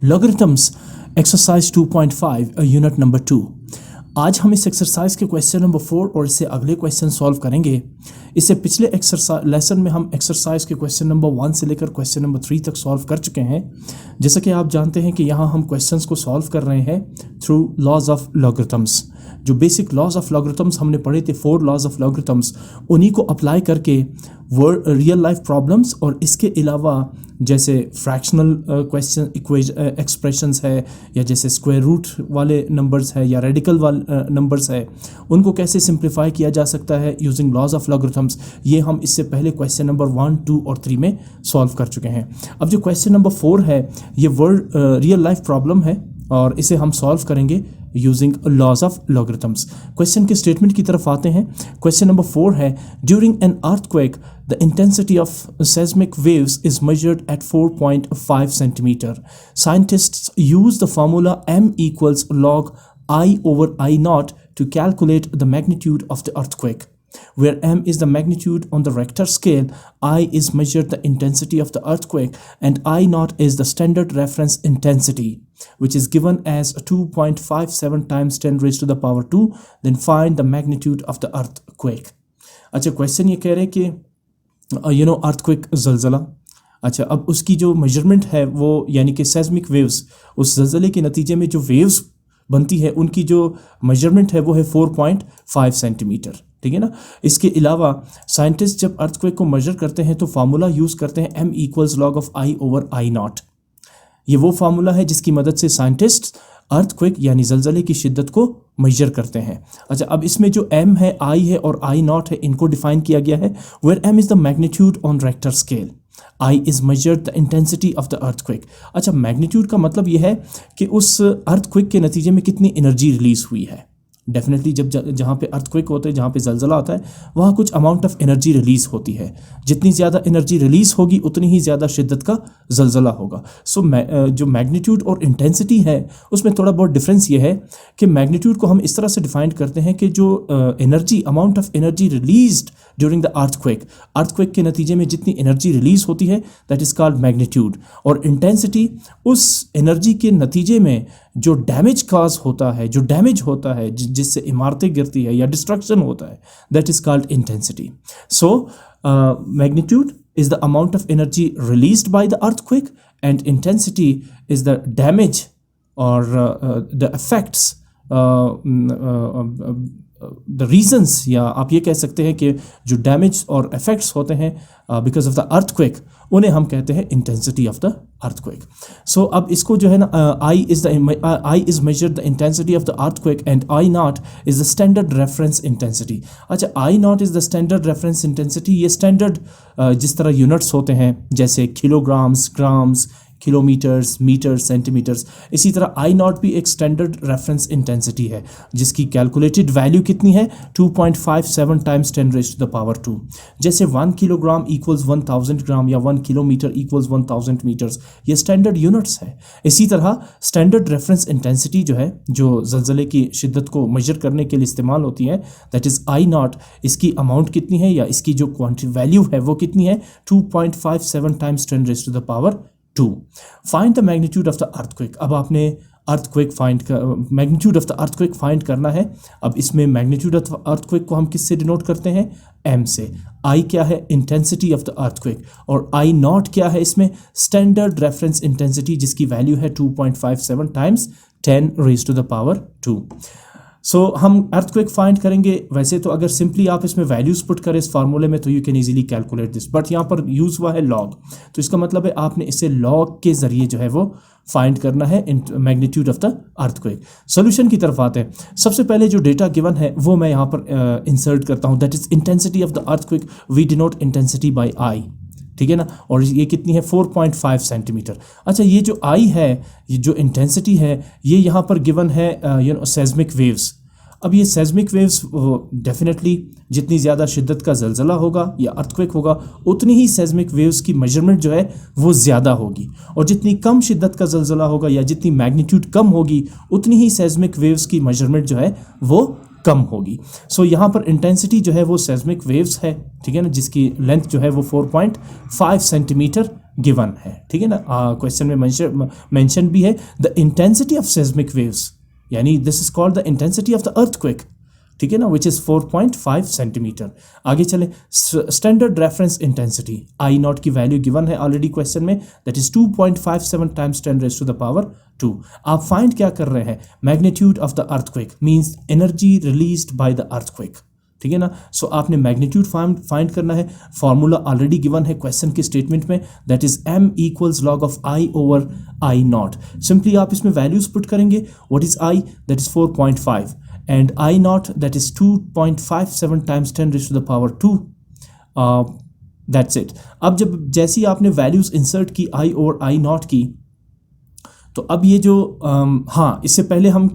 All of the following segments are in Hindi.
Logarithms exercise 2.5 unit number 2। आज हम इस एक्सरसाइज के क्वेश्चन नंबर 4 और इससे अगले क्वेश्चन सॉल्व करेंगे। इससे पिछले एक्सरसाइज लेसन में हम एक्सरसाइज के क्वेश्चन नंबर 1 से लेकर क्वेश्चन नंबर 3 तक सॉल्व कर चुके हैं। जैसा कि आप जानते हैं कि यहाँ हम क्वेश्चंस को सॉल्व कर रहे हैं थ्रू लॉज ऑफ लॉगरिथम्स। जो बेसिक लॉज ऑफ लॉगरिथम्स हमने पढ़े थे, 4 लॉज ऑफ लॉगरिथम्स, उन्हीं को अप्लाई करके वर्ड रियल लाइफ प्रॉब्लम्स और इसके अलावा जैसे फ्रैक्शनल क्वेश्चन एक्सप्रेशंस है, या जैसे स्क्वायर रूट वाले नंबर्स है, या रेडिकल वाले नंबर्स है, उनको कैसे सिंप्लीफाई किया जा सकता है यूजिंग लॉज ऑफ लॉगरिथम्स। ये हम इससे पहले क्वेश्चन नंबर 1, 2 और 3 में सॉल्व कर चुके हैं। अब जो क्वेश्चन नंबर 4 है, ये वर्ड रियल लाइफ प्रॉब्लम है और इसे हम सॉल्व करेंगे using laws of logarithms. Question के स्टेटमेंट की तरफ आते हैं। क्वेश्चन नंबर 4 है, during an earthquake the intensity of seismic waves is measured at 4.5 centimeter. Scientists use the formula m equals log I over I naught to calculate the magnitude of the earthquake. Where m is the magnitude on the Richter scale, I is measured the intensity of the earthquake, and I naught is the standard reference intensity, which is given as 2.57 times 10 raised to the power 2. Then find the magnitude of the earthquake. अच्छा, क्वेश्चन ये कह रहे हैं कि अर्थक्वेक ज़लज़ला। अच्छा, अब उसकी जो मेजरमेंट है वो यानी कि सेस्मिक वेव्स, उस ज़लज़ले के नतीजे में जो वेव्स बनती है उनकी जो मेजरमेंट है वो है 4.5 सेंटीमीटर। ठीक है ना। इसके अलावा साइंटिस्ट जब अर्थक्वेक को मेजर करते हैं तो फार्मूला यूज़ करते हैं m equals log of I over I not. ये वो फार्मूला है जिसकी मदद से साइंटिस्ट अर्थक्वेक यानी ज़लज़ले की शिद्दत को मेजर करते हैं। अच्छा, अब इसमें जो m है, I है और I नॉट है, इनको डिफाइन किया गया है। Where m is the magnitude on Richter scale, I is measured the intensity of the earthquake. अच्छा, मैग्नीट्यूड का मतलब यह है कि उस अर्थक्वेक के नतीजे में कितनी एनर्जी रिलीज़ हुई है। डेफिनेटली जब जहाँ पे अर्थक्वेक होता है, जहाँ पे ज़लज़ला आता है, वहाँ कुछ अमाउंट ऑफ एनर्जी रिलीज़ होती है। जितनी ज़्यादा एनर्जी रिलीज़ होगी उतनी ही ज़्यादा शिद्दत का ज़लज़ला होगा। सो जो मैग्नीट्यूड और इंटेंसिटी है उसमें थोड़ा बहुत डिफरेंस ये है कि मैग्नीट्यूड को हम इस तरह से डिफाइन करते हैं कि जो energy, amount of energy released during the earthquake के नतीजे में जितनी एनर्जी रिलीज़ होती है, दैट इज़ कॉल्ड मैग्नीट्यूड। और इंटेंसिटी उस एनर्जी के नतीजे में जो डैमेज काज होता है, जो डैमेज होता है, जिससे इमारतें गिरती है या डिस्ट्रक्शन होता है, that is called intensity. So magnitude is the amount of energy released by the earthquake, and intensity is the damage और द इफेक्ट्स, द रीजंस, या आप ये कह सकते हैं कि जो डैमेज और इफेक्ट्स होते हैं बिकॉज ऑफ द अर्थक्वेक, उन्हें हम कहते हैं intensity of the earthquake. So अब इसको जो है ना, I is measured the intensity of the earthquake and I not is the standard reference intensity. अच्छा, I not is the standard reference intensity. ये स्टैंडर्ड जिस तरह यूनिट्स होते हैं जैसे kilograms, grams, kilometres, metres, centimetres, इसी तरह I नॉट भी एक स्टैंडर्ड रेफरेंस इंटेंसिटी है जिसकी कैलकुलेटेड वैल्यू कितनी है, 2.57 times 10 raised to the power 2। जैसे 1 किलोग्राम इक्वल्स 1000 ग्राम या 1 किलोमीटर इक्वल्स 1000 मीटर्स, ये स्टैंडर्ड यूनिट्स है। इसी तरह स्टैंडर्ड रेफरेंस इंटेंसिटी जो है, जो ज़लज़ले की शिद्दत को मेजर करने के लिए इस्तेमाल होती है, दैट इज़ I नॉट। इसकी अमाउंट कितनी है या इसकी जो क्वांटिटी वैल्यू है वो कितनी है, 2.57 times 10 raised to the power 2। Find the magnitude of the earthquake. अब आपने magnitude of the earthquake find करना है। अब इसमें मैग्नीट्यूड ऑफ द अर्थक्वेक को हम किससे डिनोट करते हैं, m से। I क्या है, इंटेंसिटी ऑफ द अर्थक्वेक, और I नॉट क्या है इसमें, स्टैंडर्ड रेफरेंस इंटेंसिटी, जिसकी वैल्यू है 2.57 times 10 raised to the power 2। So हम अर्थक्वेक फाइंड करेंगे। वैसे तो अगर सिंपली आप इसमें वैल्यूज़ पुट करें इस फार्मूले में तो you can easily calculate this, but यहाँ पर यूज़ हुआ है लॉग, तो इसका मतलब है आपने इसे लॉग के ज़रिए जो है वो फाइंड करना है magnitude of the earthquake. Solution की तरफ आते हैं। सबसे पहले जो डेटा गिवन है वो मैं यहाँ पर इंसर्ट करता हूँ, that is intensity of the earthquake. We denote intensity by I, ठीक है ना, और ये कितनी है, 4.5 सेंटीमीटर। अच्छा, ये जो I है, ये जो इंटेंसिटी है, ये यहाँ पर गिवन है सेस्मिक वेव्स। अब ये सेस्मिक वेव्स डेफिनेटली जितनी ज़्यादा शिद्दत का ज़लज़ला होगा या अर्थक्वेक होगा, उतनी ही सेस्मिक वेव्स की मेजरमेंट जो है वो ज़्यादा होगी, और जितनी कम शिद्दत का ज़लज़ला होगा या जितनी मैग्नीट्यूड कम होगी, उतनी ही सेस्मिक वेव्स की मेजरमेंट जो है वो कम होगी। सो यहाँ पर इंटेंसिटी जो है वो सेस्मिक वेव्स है, ठीक है ना, जिसकी लेंथ जो है वो 4.5 सेंटीमीटर गिवन है, ठीक है ना। क्वेश्चन में मेंशन भी है the intensity of seismic waves, यानी this is called the intensity of the earthquake, ठीक है ना, विच इज 4.5 सेंटीमीटर। आगे चले, standard reference intensity I naught की वैल्यू गिवन है ऑलरेडी क्वेश्चन में, that is 2.57 times 10 raise to the power 2। आप फाइंड क्या कर रहे हैं, magnitude of the earthquake means energy released by the earthquake, ठीक है ना। सो आपने मैग्नीट्यूड फाइंड करना है, फॉर्मूला ऑलरेडी गिवन है क्वेश्चन के स्टेटमेंट में, that is m equals log of I over I not. Simply आप इसमें वैल्यूज पुट करेंगे, what is I, that is 4.5 and I naught, that is 2.57 times 10 raised to the power 2. That's it. अब जैसी आपने वैल्यूज इंसर्ट की I और I नॉट की, तो अब ये जो हाँ, इससे पहले हम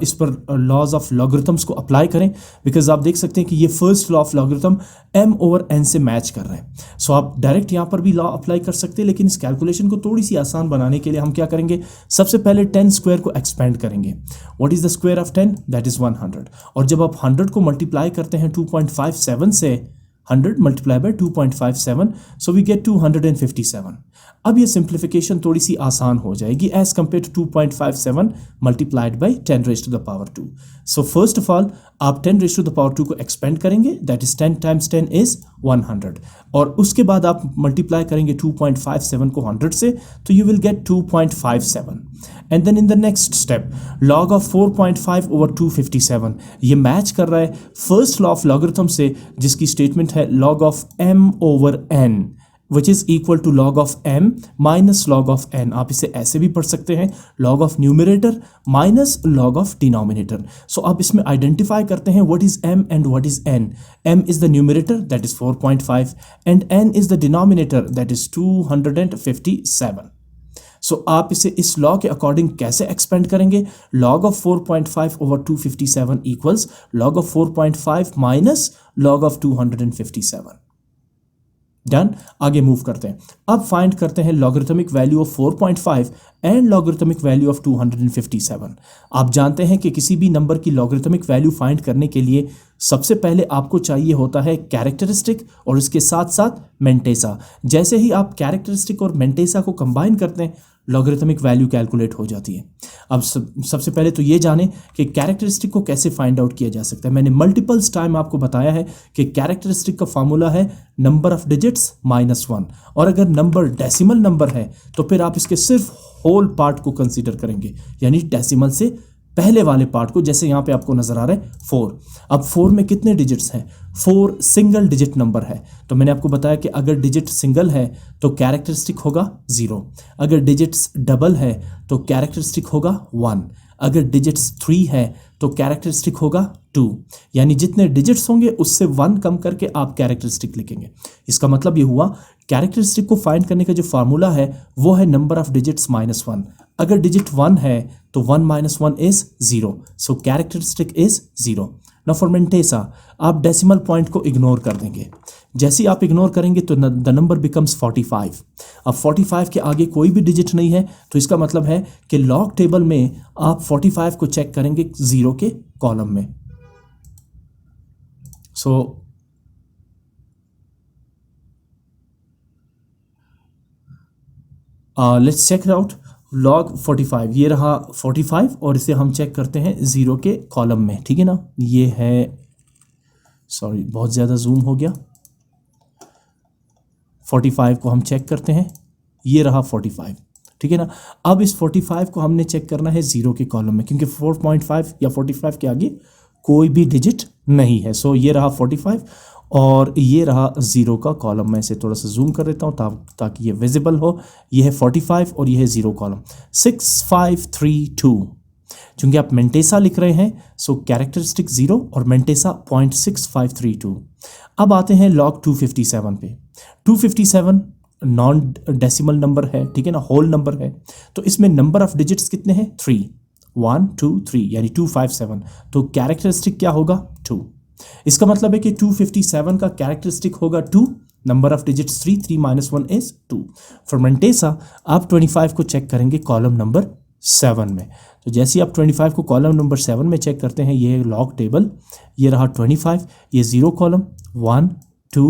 इस पर लॉज ऑफ लॉगरिथम्स को अप्लाई करें, बिकॉज आप देख सकते हैं कि ये first law of logarithm m over n से मैच कर रहे हैं। सो आप डायरेक्ट यहाँ पर भी लॉ अप्लाई कर सकते हैं, लेकिन इस कैलकुलेशन को थोड़ी सी आसान बनाने के लिए हम क्या करेंगे, सबसे पहले 10 स्क्वायर को एक्सपेंड करेंगे। What is the square of 10, that is 100। और जब आप 100 को मल्टीप्लाई करते हैं 2.57 से, 100 multiply by 2.57, so we get 257। अब ये सिंप्लीफिकेशन थोड़ी सी आसान हो जाएगी as compared to 2.57 multiplied by 10 raise to the power 2। So first of all आप 10 रेज़ टू द पावर 2 को एक्सपेंड करेंगे, दैट इज 10 टाइम्स 10 इज 100, और उसके बाद आप मल्टीप्लाई करेंगे 2.57 को 100 से, तो you will get 2.57। And then in the next step log of 4.5 over 257, ये मैच कर रहा है फर्स्ट लॉ ऑफ लॉगरिथम से, जिसकी स्टेटमेंट है log of m over n which is equal to log of m minus log of n। आप इसे ऐसे भी पढ़ सकते हैं, log of numerator minus log of denominator। सो आप इसमें आइडेंटिफाई करते हैं what is m and what is n। m is the numerator, that is 4.5, and n is the denominator, that is 257। सो आप इसे इस लॉ के अकॉर्डिंग कैसे एक्सपेंड करेंगे, log of 4.5 over 257 equals log of 4.5 minus log of 257। Done. आगे मूव करते हैं, अब फाइंड करते हैं logarithmic value of 4.5 and logarithmic value of 257। आप जानते हैं कि किसी भी नंबर की लॉगरिथमिक वैल्यू फाइंड करने के लिए सबसे पहले आपको चाहिए होता है कैरेक्टरिस्टिक और इसके साथ साथ मेंटेसा। जैसे ही आप कैरेक्टरिस्टिक और मेंटेसा को कंबाइन करते हैं, लॉगरिथमिक वैल्यू कैलकुलेट हो जाती है। अब सबसे पहले तो ये जानें कि कैरेक्टरिस्टिक को कैसे फाइंड आउट किया जा सकता है। मैंने मल्टीपल्स टाइम आपको बताया है कि कैरेक्टरिस्टिक का फॉर्मूला है नंबर ऑफ डिजिट्स -1, और अगर नंबर डेसिमल नंबर है तो फिर आप इसके सिर्फ होल पार्ट को कंसीडर करेंगे, यानी डेसिमल से पहले वाले पार्ट को, जैसे यहाँ पे आपको नजर आ रहा है 4। अब 4 में कितने डिजिट्स हैं, 4 सिंगल डिजिट नंबर है, तो मैंने आपको बताया कि अगर डिजिट सिंगल है तो कैरेक्टरिस्टिक होगा 0, अगर डिजिट्स डबल है तो कैरेक्टरिस्टिक होगा 1, अगर डिजिट्स 3 है तो कैरेक्टरिस्टिक होगा 2, यानी जितने डिजिट्स होंगे उससे 1 कम करके आप कैरेक्टरिस्टिक लिखेंगे। इसका मतलब ये हुआ कैरेक्टरिस्टिक को फाइंड करने का जो फार्मूला है वो है नंबर ऑफ डिजिट्स -1। अगर डिजिट 1 है तो 1 - 1 is 0, so characteristic is 0। Now for mantissa आप डेसिमल पॉइंट को इग्नोर कर देंगे, जैसे ही आप इग्नोर करेंगे तो द नंबर बिकम्स 45। अब 45 के आगे कोई भी डिजिट नहीं है, तो इसका मतलब है कि लॉग टेबल में आप 45 को चेक करेंगे 0 के कॉलम में। So let's check out log 45, ये रहा 45 और इसे हम चेक करते हैं 0 के कॉलम में, ठीक है ना। ये है, सॉरी बहुत ज़्यादा जूम हो गया, 45 को हम चेक करते हैं, ये रहा 45, ठीक है ना। अब इस 45 को हमने चेक करना है 0 के कॉलम में, क्योंकि 4.5 या 45 के आगे कोई भी डिजिट नहीं है। सो ये रहा 45 और ये रहा 0 का कॉलम। मैं इसे थोड़ा सा जूम कर देता हूँ ताकि ये विजिबल हो। ये है 45 और ये है 0 कॉलम। 6532, चूंकि आप मेंटेसा लिख रहे हैं सो कैरेक्टरिस्टिक 0 और मेंटेसा 0.6532। अब आते हैं log 257 पे। 257 नॉन डेसिमल नंबर है, ठीक है ना, होल नंबर है, तो इसमें नंबर ऑफ डिजिट्स कितने हैं 3, 1 2 3 यानी 257। तो कैरेक्टरिस्टिक क्या होगा 2। इसका मतलब है कि 257 का कैरेक्टरिस्टिक होगा 2, number of digits 3, 3 - 1 is 2। For mantissa आप 25 को चेक करेंगे कॉलम नंबर 7 में। तो जैसे ही आप 25 को कॉलम नंबर 7 में चेक करते हैं, ये लॉग टेबल, ये रहा 25, ये 0 कॉलम, 1 2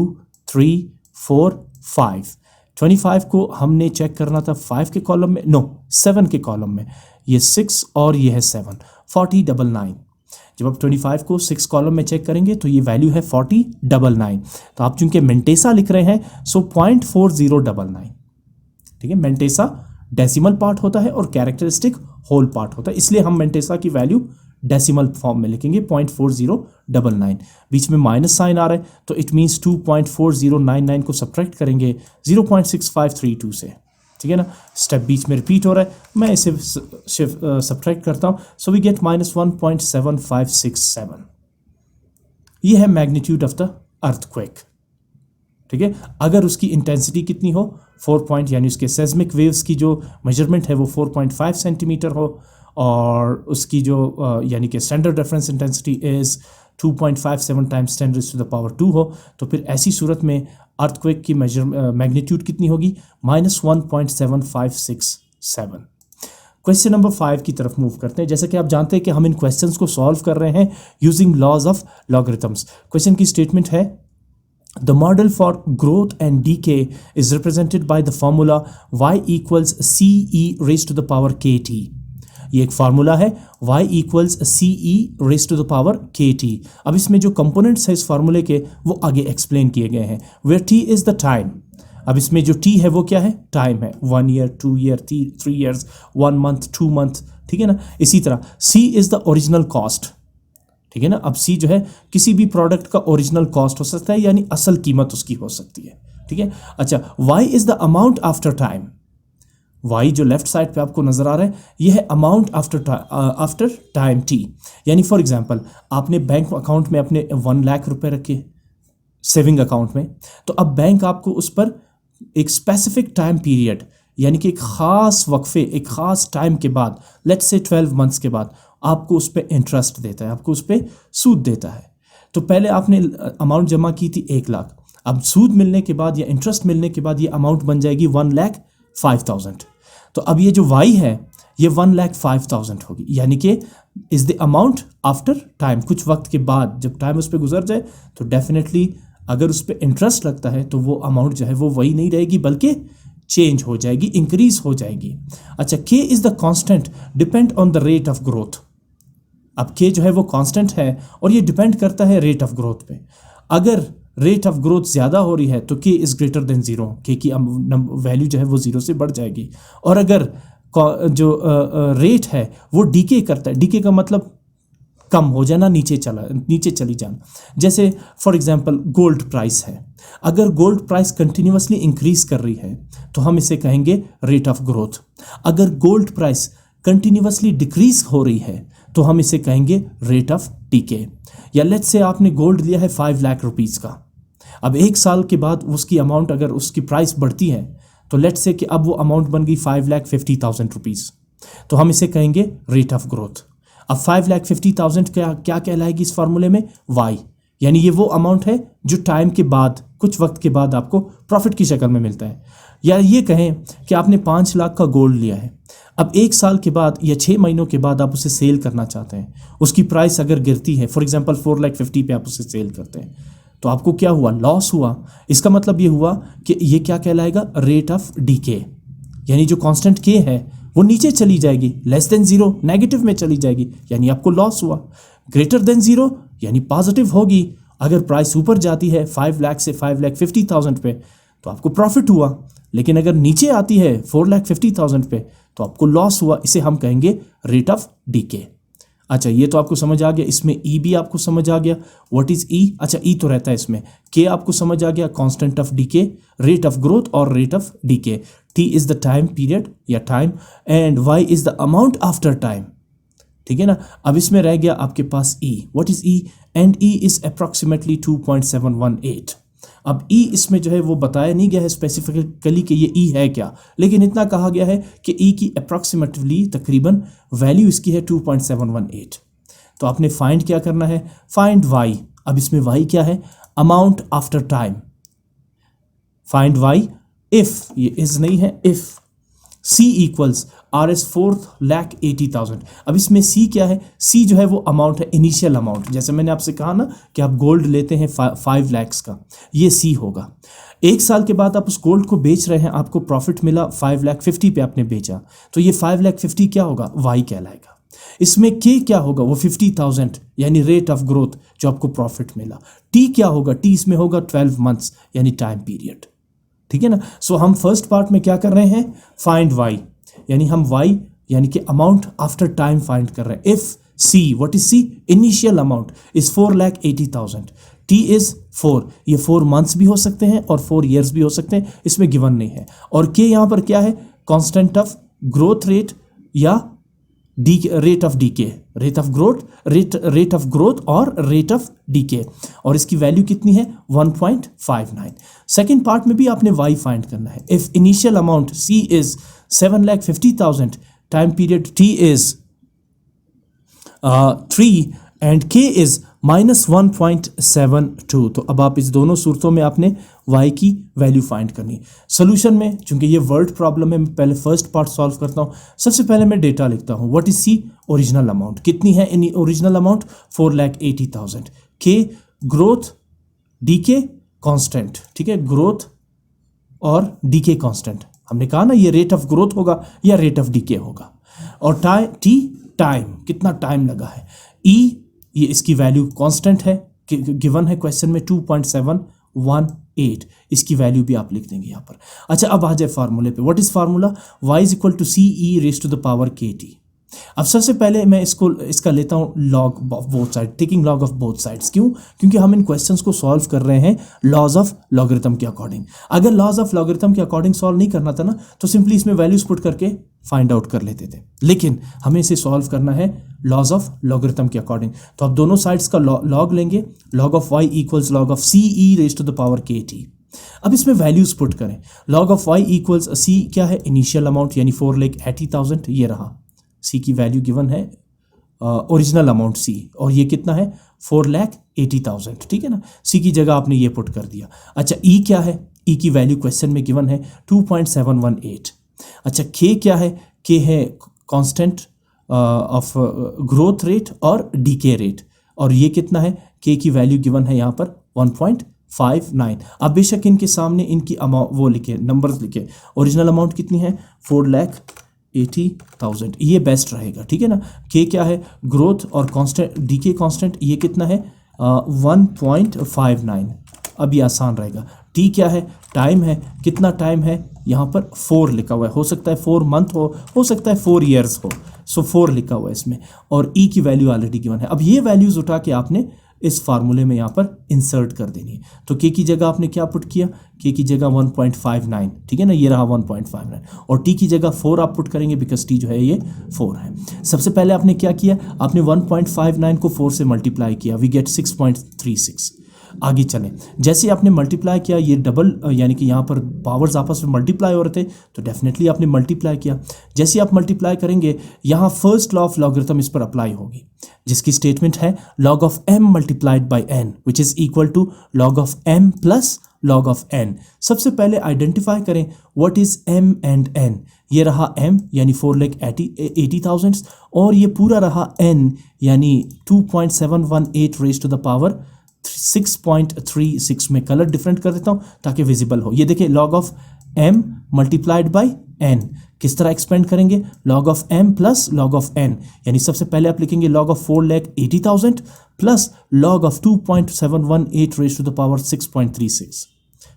3 4 5, 25 को हमने चेक करना था 5 के कॉलम में, नो 7 के कॉलम में, ये 6 और ये है 7, 4099। जब आप 25 को 6 कॉलम में चेक करेंगे तो ये वैल्यू है 4099। तो आप चूंकि मेंटेसा लिख रहे हैं सो 0.4099, ठीक है। मेंटेसा डेसिमल पार्ट होता है और कैरेक्टरिस्टिक होल पार्ट होता है, इसलिए हम मेंटेसा की वैल्यू डेसिमल फॉर्म में लिखेंगे 0.4099। बीच में माइनस साइन आ रहा है तो इट मीन्स 2.4099 को सब्ट्रैक्ट करेंगे 0.6532 से, ठीक है ना। स्टेप बीच में रिपीट हो रहा है, मैं इसे सब्ट्रैक्ट करता हूँ, सो वी गेट -1.7567। ये है मैग्नीट्यूड ऑफ द अर्थक्वेक, ठीक है। अगर उसकी इंटेंसिटी कितनी हो 4 पॉइंट, यानी उसके सेस्मिक वेव्स की जो मेजरमेंट है वो 4.5 सेंटीमीटर हो और उसकी जो यानी कि standard reference intensity is 2.57 times 10⁻², हो तो फिर ऐसी सूरत में अर्थक्वेक की मैग्नीट्यूड कितनी होगी -1.7567। क्वेश्चन नंबर 5 की तरफ मूव करते हैं। जैसा कि आप जानते हैं कि हम इन क्वेश्चंस को सॉल्व कर रहे हैं using laws of logarithms. Question की स्टेटमेंट है the model for growth and decay is represented by the formula y = CE⁻kt। ये एक फार्मूला है y = CE⁻kt। अब इसमें जो कंपोनेंट्स है इस फार्मूले के वो आगे एक्सप्लेन किए गए हैं। Where t is the time, अब इसमें जो t है वो क्या है, टाइम है, 1 year, 2 year, 3 years, 1 month, 2 month, ठीक है ना। इसी तरह c is the original cost, ठीक है ना। अब c जो है किसी भी प्रोडक्ट का ओरिजिनल कॉस्ट हो सकता है, यानी असल कीमत उसकी हो सकती है, ठीक है। अच्छा, y is the amount after time, y जो लेफ्ट साइड पे आपको नजर आ रहा है ये है अमाउंट आफ्टर टाइम t। यानी फॉर एग्जांपल आपने बैंक अकाउंट में अपने 1 लाख रुपए रखे सेविंग अकाउंट में, तो अब बैंक आपको उस पर एक स्पेसिफिक टाइम पीरियड, यानी कि एक ख़ास वक्फे, एक ख़ास टाइम के बाद, लेट्स से 12 मंथ्स के बाद आपको उस पर इंटरेस्ट देता है, आपको उस पर सूद देता है। तो पहले आपने अमाउंट जमा की थी 1 लाख, अब सूद मिलने के बाद या इंटरेस्ट मिलने के बाद ये अमाउंट बन जाएगी 1,05,000। तो अब ये जो y है ये 1,05,000 होगी, यानी कि is the amount after time. कुछ वक्त के बाद जब टाइम उस पर गुजर जाए तो डेफिनेटली अगर उस पर इंटरेस्ट लगता है तो वो अमाउंट जो है वो वही नहीं रहेगी बल्कि चेंज हो जाएगी, इंक्रीज हो जाएगी। अच्छा, k is the constant depend on the rate of growth. अब k जो है वो कांस्टेंट है और ये डिपेंड करता है रेट ऑफ ग्रोथ पे। अगर रेट ऑफ ग्रोथ ज़्यादा हो रही है तो k is greater than 0, k की वैल्यू जो है वो 0 से बढ़ जाएगी। और अगर जो रेट है वो डीके करता है, डीके का मतलब कम हो जाना, नीचे चली जाना। जैसे फॉर एग्जांपल गोल्ड प्राइस है, अगर गोल्ड प्राइस कंटिन्यूअसली इंक्रीज कर रही है तो हम इसे कहेंगे रेट ऑफ ग्रोथ। अगर गोल्ड प्राइस कंटिन्यूअसली डिक्रीज हो रही है तो हम इसे कहेंगे रेट ऑफ डीके। या लेट्स से आपने गोल्ड लिया है 5 लाख रुपीज़ का, अब 1 साल के बाद उसकी अमाउंट, अगर उसकी प्राइस बढ़ती है तो लेट्स से कि अब वो अमाउंट बन गई 5,50,000 रुपीज़, तो हम इसे कहेंगे रेट ऑफ ग्रोथ। अब 5,50,000 क्या कहलाएगी इस फार्मूले में, y, यानी ये वो अमाउंट है जो टाइम के बाद, कुछ वक्त के बाद आपको प्रॉफिट की शक्ल में मिलता है। या ये कहें कि आपने 5 लाख का गोल्ड लिया है, अब 1 साल के बाद या 6 महीनों के बाद आप उसे सेल करना चाहते हैं, उसकी प्राइस अगर गिरती है, फॉर एग्जांपल 4,50,000 पे आप उसे सेल करते हैं, तो आपको क्या हुआ, लॉस हुआ। इसका मतलब ये हुआ कि ये क्या कहलाएगा, रेट ऑफ डीके, यानी जो कांस्टेंट k है वो नीचे चली जाएगी, लेस देन 0 नेगेटिव में चली जाएगी, यानी आपको लॉस हुआ। ग्रेटर देन 0 यानी पॉजिटिव होगी। अगर प्राइस ऊपर जाती है 5 लाख से 5,50,000 पे तो आपको प्रॉफिट हुआ, लेकिन अगर नीचे आती है 4,50,000 पे तो आपको लॉस हुआ। इसे हम कहेंगे रेट ऑफ डीके। अच्छा, ये तो आपको समझ आ गया, इसमें ई भी आपको समझ आ गया। व्हाट इज ई, अच्छा ई तो रहता है इसमें, के आपको समझ आ गया, constant of decay, rate of growth और rate of decay. T is the time period या time, and y is the amount after time, ठीक है ना। अब इसमें रह गया आपके पास e. What is e, and e is approximately 2.718। अब ई इसमें जो है वो बताया नहीं गया है स्पेसिफिकली कि ये ई है क्या, लेकिन इतना कहा गया है कि ई की अप्रॉक्सीमेटली तकरीबन वैल्यू इसकी है 2.718। तो आपने फाइंड क्या करना है, फाइंड वाई। अब इसमें वाई क्या है, amount after time. Find y if, ये इज नहीं है, इफ सी इक्वल्स RS 4,80,000। अब इसमें C क्या है? C जो है वो अमाउंट है, इनिशियल अमाउंट। जैसे मैंने आपसे कहा ना कि आप गोल्ड लेते हैं 5 लाख का, ये C होगा। 1 साल के बाद आप उस गोल्ड को बेच रहे हैं, आपको प्रॉफिट मिला 5,50,000 पे आपने बेचा, तो ये 5,50,000 क्या होगा? Y कहलाएगा। इसमें K क्या होगा? वो 50,000 यानी रेट ऑफ ग्रोथ जो आपको प्रॉफिट मिला। T क्या होगा? T इसमें होगा 12 मंथ्स यानी टाइम पीरियड। ठीक है ना? सो हम फर्स्ट पार्ट में क्या कर रहे हैं? फाइंड Y, यानी हम Y यानी कि अमाउंट आफ्टर टाइम फाइंड कर रहे हैं। If C, what is C? Initial amount is 4,80,000, T is 4, ये 4 मंथ्स भी हो सकते हैं और 4 ईयर्स भी हो सकते हैं, इसमें गिवन नहीं है। और K यहाँ पर क्या है? कांस्टेंट ऑफ ग्रोथ रेट या rate of decay, rate of growth और रेट ऑफ डीके, और इसकी वैल्यू कितनी है? 1.59। सेकेंड पार्ट में भी आपने Y फाइंड करना है। If initial amount C is 7,50,000, time period T is 3 and K is -1.72। तो अब आप इस दोनों सूरतों में आपने Y की वैल्यू फाइंड करनी है। सोल्यूशन में चूंकि ये वर्ड प्रॉब्लम है, मैं पहले फर्स्ट पार्ट सॉल्व करता हूँ। सबसे पहले मैं डेटा लिखता हूँ। What is C? Original amount कितनी है? In original amount 4,80,000। K growth, decay constant, ठीक है, ग्रोथ और डीके कांस्टेंट। हमने कहा ना ये रेट ऑफ ग्रोथ होगा या रेट ऑफ डीके होगा। और टाइम, कितना टाइम लगा है। E, ये इसकी वैल्यू कांस्टेंट है, गिवन है क्वेश्चन में 2.718, इसकी वैल्यू भी आप लिख देंगे यहाँ पर। अच्छा, अब आ जाए फार्मूले पे। What is formula? Y is equal to CE raise to the power KT। अब सबसे पहले मैं इसका लेता हूँ log of both side, taking log of both sides. क्यों? क्योंकि हम इन क्वेश्चंस को सॉल्व कर रहे हैं लॉज ऑफ लॉगरिथम के अकॉर्डिंग। अगर लॉज ऑफ लॉगरिथम के अकॉर्डिंग सॉल्व नहीं करना था ना, तो सिंपली इसमें वैल्यूज पुट करके फाइंड आउट कर लेते थे, लेकिन हमें इसे सॉल्व करना है लॉज ऑफ लॉगरिथम के अकॉर्डिंग। तो आप दोनों साइड्स का लॉग लेंगे। Log of Y equals log of CE raise to the power KT। अब इसमें वैल्यूज पुट करें। Log of Y equals C क्या है? इनिशियल अमाउंट यानी 4,80,000, ये रहा। C की वैल्यू गिवन है ओरिजिनल अमाउंट C, और ये कितना है? 4,80,000, ठीक है ना? C की जगह आपने ये पुट कर दिया। अच्छा, E क्या है? E की वैल्यू क्वेश्चन में गिवन है 2.718। अच्छा, K क्या है? K है कांस्टेंट ऑफ ग्रोथ रेट और डीके रेट, और ये कितना है? K की वैल्यू गिवन है यहाँ पर 1.59। अब बेशक इनके सामने इनकी अमाउंट वो लिखे, नंबर्स लिखे। ओरिजिनल अमाउंट कितनी है? 4,80,000, ये बेस्ट रहेगा, ठीक है ना? K क्या है? ग्रोथ और कांस्टेंट, डीके कांस्टेंट, ये कितना है? 1.59। अब ये आसान रहेगा। T क्या है? टाइम है। कितना टाइम है? यहाँ पर 4 लिखा हुआ है, हो सकता है 4 मंथ हो सकता है 4 ईयर्स हो, सो 4 लिखा हुआ है इसमें, और E की वैल्यू ऑलरेडी गिवन है। अब ये वैल्यूज उठा के आपने इस फार्मूले में यहाँ पर इंसर्ट कर देनी है। तो K की जगह आपने क्या पुट किया? K की जगह 1.59, ठीक है ना, ये रहा 1.59, और T की जगह 4 आप पुट करेंगे, बिकॉज T जो है ये 4 है। सबसे पहले आपने क्या किया? आपने 1.59 को 4 से मल्टीप्लाई किया, वी गेट 6.36। आगे चलें, जैसे आपने मल्टीप्लाई किया, ये डबल यानी कि यहाँ पर पावर्स आपस में मल्टीप्लाई हो रहे थे, तो डेफिनेटली आपने मल्टीप्लाई किया। जैसे आप मल्टीप्लाई करेंगे, यहाँ फर्स्ट लॉ ऑफ लॉगरिथम इस पर अप्लाई होगी, जिसकी स्टेटमेंट है log of m multiplied by n which is equal to log of m plus log of n। सबसे पहले आइडेंटिफाई करें what is m and n। ये रहा m यानी 4,80,000, और ये पूरा रहा n यानी 2.718 रेज टू द पावर 6.36। में कलर डिफरेंट कर देता हूं ताकि विजिबल हो। ये देखिए log of m multiplied by n, किस तरह एक्सपेंड करेंगे? log of m plus log of n, यानी सबसे पहले आप लिखेंगे log of 4,80,000 plus log of 2.718 raise to the power 6.36।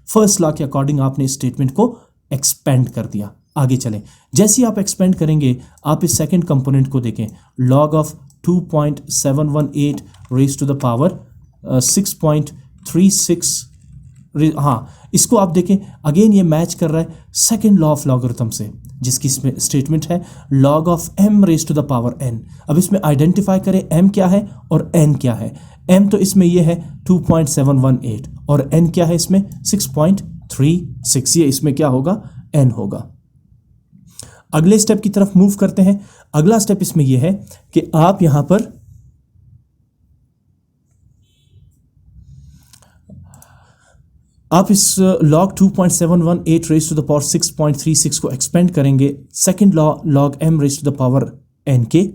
First law के अकॉर्डिंग आपने इस स्टेटमेंट को एक्सपेंड कर दिया। आगे चलें, जैसे आप एक्सपेंड करेंगे, आप इस सेकंड कंपोनेंट को देखें, log of 2.718 raise to the power 6.36। हाँ, इसको आप देखें, अगेन ये मैच कर रहा है सेकेंड लॉ ऑफ लॉगरिथम से, जिसकी स्टेटमेंट है log of m raise to the power n। अब इसमें आइडेंटिफाई करें m क्या है और n क्या है। m तो इसमें ये है 2.718 और n क्या है इसमें 6.36। ये इसमें क्या होगा? n होगा। अगले स्टेप की तरफ मूव करते हैं। अगला स्टेप इसमें यह है कि आप यहां पर आप इस log 2.718 raise to the power 6.36 को एक्सपेंड करेंगे second log m raise to the power n के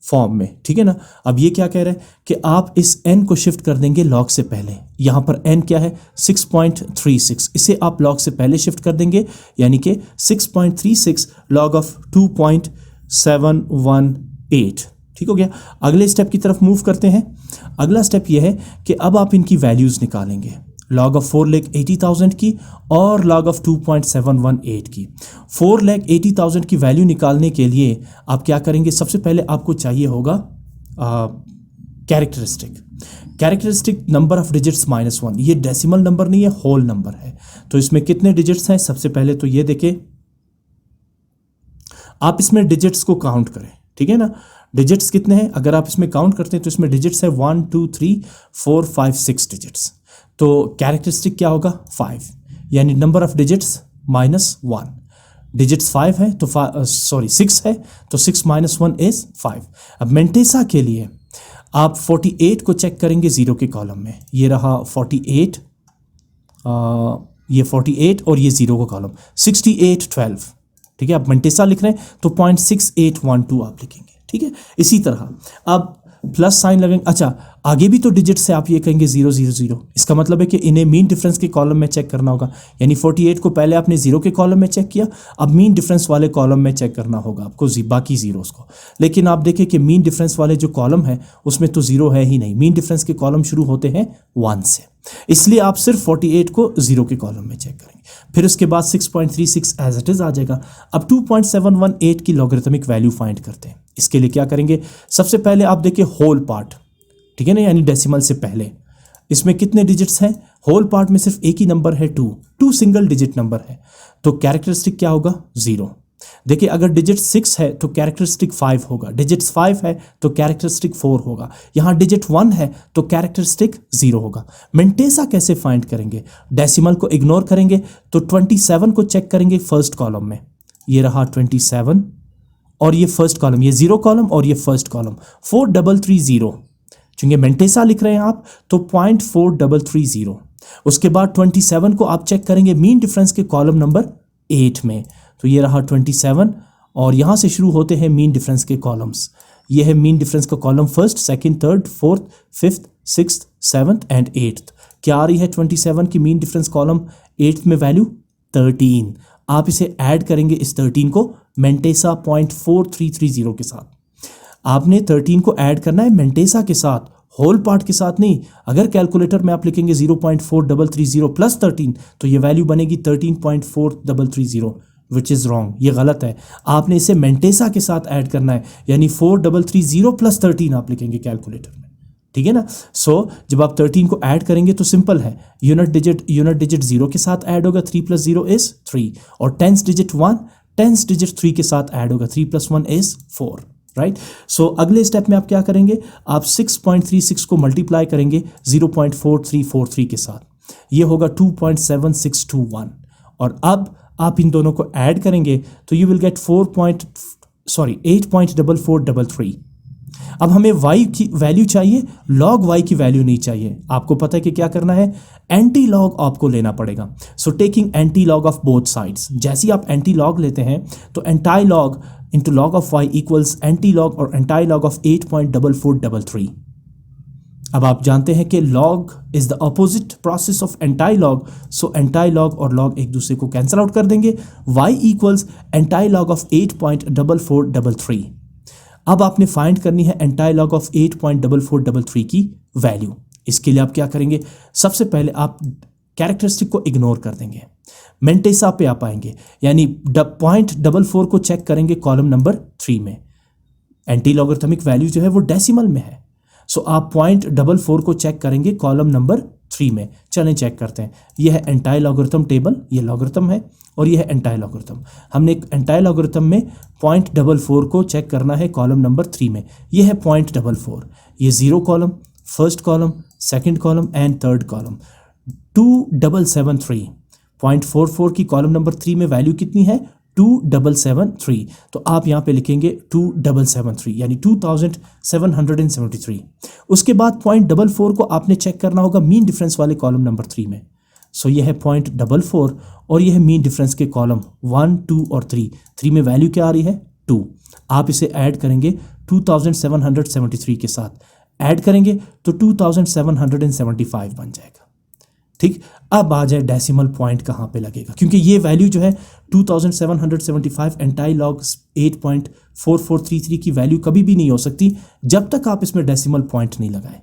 फॉर्म में, ठीक है ना। अब ये क्या कह रहा है कि आप इस n को शिफ्ट कर देंगे log से पहले। यहाँ पर n क्या है 6.36, इसे आप log से पहले शिफ्ट कर देंगे, यानी कि 6.36 log ऑफ 2.718, ठीक हो गया। अगले स्टेप की तरफ मूव करते हैं। अगला स्टेप यह है कि अब आप इनकी वैल्यूज़ निकालेंगे, log ऑफ 4,80,000 की और log ऑफ 2.718 की। 4,80,000 की वैल्यू निकालने के लिए आप क्या करेंगे, सबसे पहले आपको चाहिए होगा कैरेक्टरिस्टिक नंबर ऑफ डिजिट्स -1। ये डेसिमल नंबर नहीं है, होल नंबर है। तो इसमें कितने डिजिट्स हैं, सबसे पहले तो ये देखें, आप इसमें डिजिट्स को काउंट करें, ठीक है ना। डिजिट्स कितने हैं, अगर आप इसमें काउंट करते हैं तो इसमें डिजिट्स है 1 2 3 4 5 6 डिजिट्स। तो कैरेक्टरिस्टिक क्या होगा 5, यानी नंबर ऑफ डिजिट्स -1। डिजिट्स 5 है तो 6 है, तो 6 - 1 इज 5। अब मेंटेसा के लिए आप 48 को चेक करेंगे जीरो के कॉलम में, ये रहा 48, ये 48 और ये जीरो का कॉलम 68 12, ठीक है। आप मेंटेसा लिख रहे हैं तो 0.6812 आप लिखेंगे, ठीक है। इसी तरह अब प्लस साइन लगेंगे। अच्छा, आगे भी तो डिजिट से आप ये कहेंगे 0 0 0, इसका मतलब है कि इन्हें मीन डिफरेंस के कॉलम में चेक करना होगा, यानी 48 को पहले आपने जीरो के कॉलम में चेक किया, अब मीन डिफरेंस वाले कॉलम में चेक करना होगा आपको बाकी जीरोस को। लेकिन आप देखें कि मीन डिफरेंस वाले जो कॉलम है उसमें तो जीरो है ही नहीं, मीन डिफरेंस के कॉलम शुरू होते हैं 1 से, इसलिए आप सिर्फ 48 को जीरो के कॉलम में चेक करेंगे। फिर उसके बाद 6.36 एज इट इज आ जाएगा। अब 2.718 की लॉगरिथमिक वैल्यू फाइंड करते हैं। इसके लिए क्या करेंगे, सबसे पहले आप देखिए होल पार्ट, ठीक है ना, यानी डेसिमल से पहले इसमें कितने डिजिट्स हैं, होल पार्ट में सिर्फ एक ही नंबर है 2 सिंगल डिजिट नंबर है, तो कैरेक्टरिस्टिक क्या होगा 0। देखिए अगर डिजिट 6 है तो कैरेक्टरिस्टिक 5 होगा, डिजिट 5 है तो कैरेक्टरिस्टिक 4 होगा, यहाँ डिजिट 1 है तो कैरेक्टरिस्टिक 0 होगा। मेंटेसा कैसे फाइंड करेंगे, डेसिमल को इग्नोर करेंगे तो 27 को चेक करेंगे फर्स्ट कॉलम में, ये रहा 27 और ये फर्स्ट कॉलम, ये जीरो कॉलम और ये फर्स्ट कॉलम 4330, चूंकि मेंटेसा लिख रहे हैं आप तो 0.4330। उसके बाद 27 को आप चेक करेंगे मीन डिफरेंस के कॉलम नंबर 8 में, तो ये रहा 27 और यहाँ से शुरू होते हैं मीन डिफरेंस के कॉलम्स, ये है मीन डिफरेंस का column first, second, third, fourth, fifth, sixth, seventh and eighth. क्या आ रही है 27 की मीन डिफरेंस कॉलम 8th में वैल्यू 13। आप इसे ऐड करेंगे इस 13 को मेंटेसा 0.4330 के साथ। आपने 13 को ऐड करना है मेंटेसा के साथ, होल पार्ट के साथ नहीं। अगर कैलकुलेटर में आप लिखेंगे 0.4330 प्लस 13 तो ये वैल्यू बनेगी 13.4330, विच इज़ रॉन्ग, ये गलत है। आपने इसे मेंटेसा के साथ ऐड करना है, यानी 4330 प्लस 13 आप लिखेंगे कैलकुलेटर में, ठीक है ना। सो जब आप 13 को ऐड करेंगे तो सिंपल है, यूनिट डिजिट 0 के साथ ऐड होगा, 3 + 0 इज 3, और टेंस डिजिट 1 टेंस डिजिट 3 के साथ ऐड होगा, 3 + 1 इज 4, राइट। सो अगले स्टेप में आप क्या करेंगे, आप 6.36 को मल्टीप्लाई करेंगे 0.4343 के साथ, ये होगा 2.7621, और अब आप इन दोनों को ऐड करेंगे तो यू विल गेट 8.4433। अब हमें y की वैल्यू चाहिए, log y की वैल्यू नहीं चाहिए। आपको पता है कि क्या करना है, एंटी लॉग आपको लेना पड़ेगा। So taking anti log of both sides, जैसे ही आप एंटी लॉग लेते हैं तो anti log into log of y equals anti log और एंटाई लॉग ऑफ 8.4433। अब आप जानते हैं कि log is the opposite process of anti log, so anti log और log एक दूसरे को कैंसिल आउट कर देंगे, y equals anti log of 8.4433। अब आपने फाइंड करनी है एंटाई लॉग ऑफ 8.4433 की वैल्यू। इसके लिए आप क्या करेंगे, सबसे पहले आप कैरेक्टरिस्टिक को इग्नोर कर देंगे, मेंटेसा पे आप आएंगे, यानी 0.44 को चेक करेंगे कॉलम नंबर 3 में। एंटी लॉगरिथमिक वैल्यू जो है वो डेसिमल में है, सो आप 0.44 को चेक करेंगे कॉलम नंबर 3 में। चलें चेक करते हैं, यह है एंटाई लॉगरिथम टेबल, ये लॉगरिथम है और यह है एंटाई लॉगरिथम। हमने एक एंटाई लॉगरिथम में 0.44 को चेक करना है कॉलम नंबर 3 में, यह है 0.44, ये zero column, first column, second column and third column. 2773 0.44 की कॉलम नंबर 3 में वैल्यू कितनी है 2773, तो आप यहाँ पे लिखेंगे 2773 यानी 2773। उसके बाद 0.44 को आपने चेक करना होगा मीन डिफरेंस वाले कॉलम नंबर 3 में, सो ये है 0.44 और ये है मीन डिफरेंस के कॉलम 1, 2 और 3 में वैल्यू क्या आ रही है 2। आप इसे ऐड करेंगे 2773 के साथ, ऐड करेंगे तो 2775 बन जाएगा। ठीक, अब आ जाए डेसिमल पॉइंट कहाँ पे लगेगा, क्योंकि ये वैल्यू जो है 2775 एंटाई लॉग 8.4433 की वैल्यू कभी भी नहीं हो सकती जब तक आप इसमें डेसिमल पॉइंट नहीं लगाएं।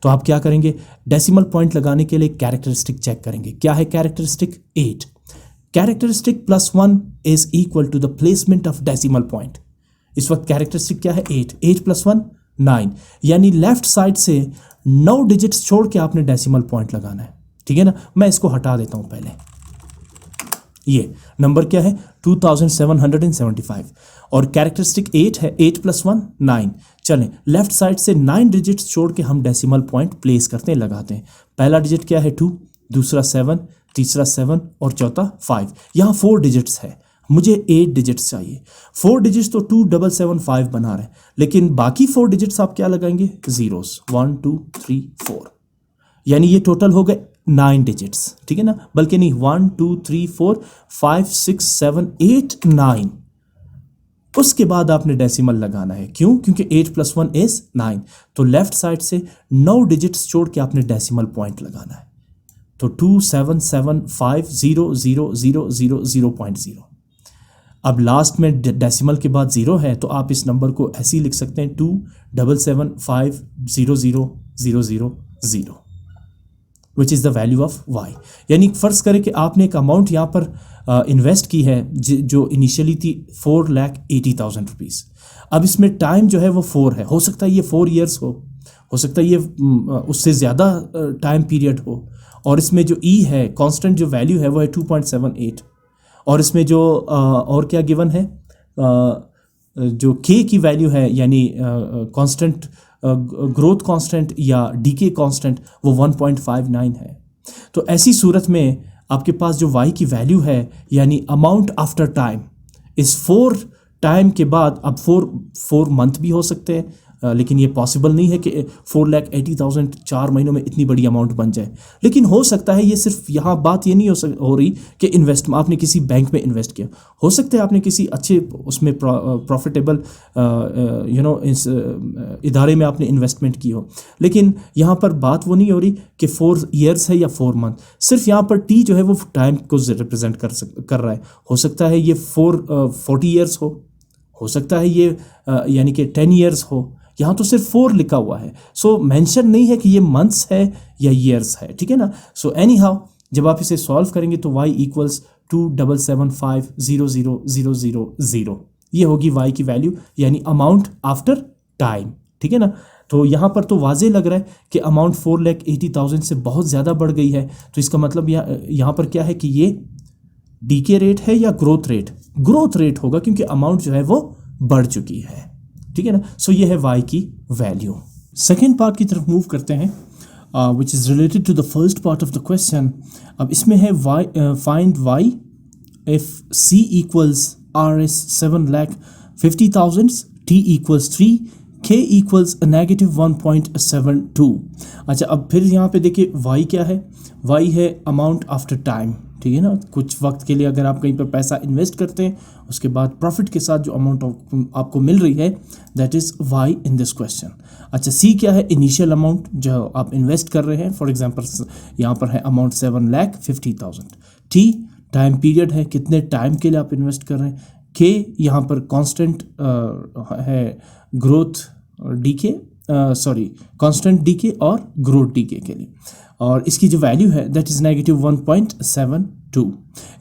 तो आप क्या करेंगे, डेसिमल पॉइंट लगाने के लिए कैरेक्टरिस्टिक चेक करेंगे। क्या है characteristic 8। Characteristic +1 is equal to the placement of decimal point. इस वक्त कैरेक्टरिस्टिक क्या है 8 + 1 9, यानी लेफ्ट साइड से 9 डिजिट्स छोड़ के आपने डेसिमल पॉइंट लगाना है। ठीक है ना, मैं इसको हटा देता हूं पहले। ये नंबर क्या है 2775 और कैरेक्टरिस्टिक 8 है, 8 + 1 9। चलें, लेफ्ट साइड से 9 डिजिट्स छोड़ के हम डेसिमल पॉइंट प्लेस करते हैं, लगाते हैं। पहला डिजिट क्या है 2, दूसरा 7, तीसरा 7 और चौथा 5। यहाँ 4 डिजिट्स है, मुझे 8 डिजिट्स चाहिए। 4 डिजिट्स तो 2775 बना रहे हैं, लेकिन बाकी 4 डिजिट्स आप क्या लगाएंगे, जीरोस, 1 2 3 4, यानी ये टोटल हो गए 9 डिजिट्स। ठीक है ना, बल्कि नहीं 1 2 3 4 5 6 7 8 9। उसके बाद आपने डेसिमल लगाना है, क्यों, क्योंकि 8 + 1 इज 9। तो लेफ्ट साइड से 9 डिजिट्स छोड़ के आपने डेसिमल पॉइंट लगाना है। तो 2775000000.0। अब लास्ट में डेसिमल के बाद 0 है, तो आप इस नंबर को ऐसे ही लिख सकते हैं 277500000, which is the value of y। यानी फ़र्ज़ करें कि आपने एक अमाउंट यहाँ पर इन्वेस्ट की है जो इनिशियली थी 4,80,000 रुपीज़। अब इसमें टाइम जो है वो 4 है, हो सकता है ये 4 ईयर्स हो सकता है ये उससे ज़्यादा टाइम पीरियड हो। और इसमें जो e है, कांस्टेंट जो वैल्यू है वो है 2.78। और इसमें जो और क्या गिवन है, जो k की वैल्यू है, यानी कांस्टेंट ग्रोथ कांस्टेंट या डीके कांस्टेंट, वो 1.59 है। तो ऐसी सूरत में आपके पास जो y की वैल्यू है, यानी अमाउंट आफ्टर टाइम, इस 4 टाइम के बाद, अब 4 मंथ भी हो सकते हैं, लेकिन ये पॉसिबल नहीं है कि 4,80,000 4 महीनों में इतनी बड़ी अमाउंट बन जाए। लेकिन हो सकता है, ये सिर्फ यहाँ बात ये नहीं हो रही कि इन्वेस्ट आपने किसी बैंक में इन्वेस्ट किया, हो सकता है आपने किसी अच्छे उसमें प्रॉफिटेबल इस इदारे में आपने इन्वेस्टमेंट की हो। लेकिन यहाँ पर बात वो नहीं हो रही कि 4 ईयर्स है या 4 मंथ, सिर्फ यहाँ पर टी जो है वो टाइम को रिप्रेजेंट कर रहा है। हो सकता है ये 40 ईयर्स हो सकता है ये यानी कि 10 ईयर्स हो, यहाँ तो सिर्फ 4 लिखा हुआ है। सो मेंशन नहीं है कि ये मंथ्स है या ईयर्स है। ठीक है ना। सो एनी हाउ जब आप इसे सॉल्व करेंगे तो y = 277500000, ये होगी y की वैल्यू, यानी अमाउंट आफ्टर टाइम। ठीक है ना। तो यहाँ पर तो वाज़े लग रहा है कि अमाउंट 4,80,000 से बहुत ज़्यादा बढ़ गई है। तो इसका मतलब यहाँ पर क्या है कि ये डीके रेट है या ग्रोथ रेट। ग्रोथ रेट होगा, क्योंकि अमाउंट जो है वो बढ़ चुकी है। ठीक है ना। सो ये है y की वैल्यू। सेकेंड पार्ट की तरफ मूव करते हैं, which is related to the first part of the question. अब इसमें है find y if c = Rs 7,50,000, t = 3, k = -1.72। अच्छा, अब फिर यहाँ पे देखिए y क्या है, y है अमाउंट आफ्टर टाइम। ठीक है ना, कुछ वक्त के लिए अगर आप कहीं पर पैसा इन्वेस्ट करते हैं, उसके बाद प्रॉफिट के साथ जो अमाउंट आपको मिल रही है, that is y in this question. अच्छा, c क्या है, इनिशियल अमाउंट जो आप इन्वेस्ट कर रहे हैं। फॉर एग्जांपल यहाँ पर है अमाउंट 7,50,000। t टाइम पीरियड है, कितने टाइम के लिए आप इन्वेस्ट कर रहे हैं। k यहाँ पर कांस्टेंट है ग्रोथ डीके, कांस्टेंट डीके और ग्रोथ डीके के लिए, और इसकी जो वैल्यू है दैट इज़ -1.72।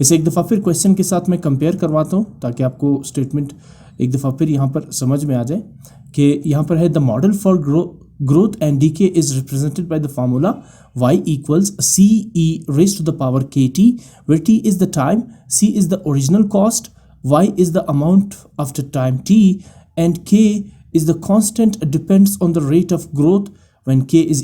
इसे एक दफ़ा फिर क्वेश्चन के साथ मैं कंपेयर करवाता हूँ ताकि आपको स्टेटमेंट एक दफ़ा फिर यहाँ पर समझ में आ जाए कि यहाँ पर है the model for growth and decay is represented by the formula y = CE⁻⁴ kt, where t is the time, c is the original cost, y is the amount after time t, and k is the constant depends on the rate of growth when k is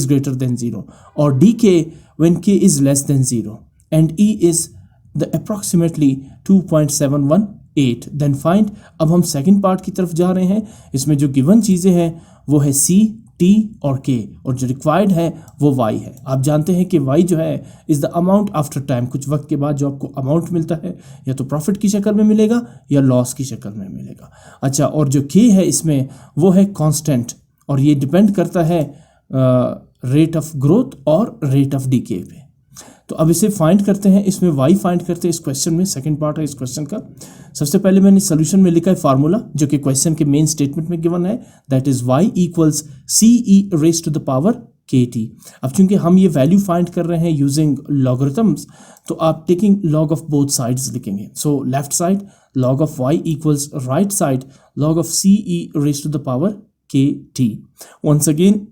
greater than 0, or decay when k is less than 0, and e is the approximately 2.718। then find। अब हम सेकंड पार्ट की तरफ जा रहे हैं। इसमें जो गिवन चीज़ें हैं वो है c, t और k, और जो रिक्वायर्ड है वो y है। आप जानते हैं कि y जो है is the amount after time, कुछ वक्त के बाद जो आपको अमाउंट मिलता है या तो प्रॉफिट की शक्ल में मिलेगा या लॉस की शक्ल में मिलेगा। अच्छा, और जो k है इसमें वो है कांस्टेंट, और ये डिपेंड करता है रेट ऑफ ग्रोथ और रेट ऑफ डीके पे। तो अब इसे फाइंड करते हैं, इसमें y फाइंड करते हैं इस क्वेश्चन में। सेकंड पार्ट है इस क्वेश्चन का। सबसे पहले मैंने सोल्यूशन में लिखा है फार्मूला जो कि क्वेश्चन के मेन स्टेटमेंट में गिवन है, that is y equals CE raise to the power KT। अब चूंकि हम ये वैल्यू फाइंड कर रहे हैं यूजिंग लॉगरिथम्स, तो आप taking log of both sides लिखेंगे। So left side log of y equals right side log of CE raise to the power KT। Once again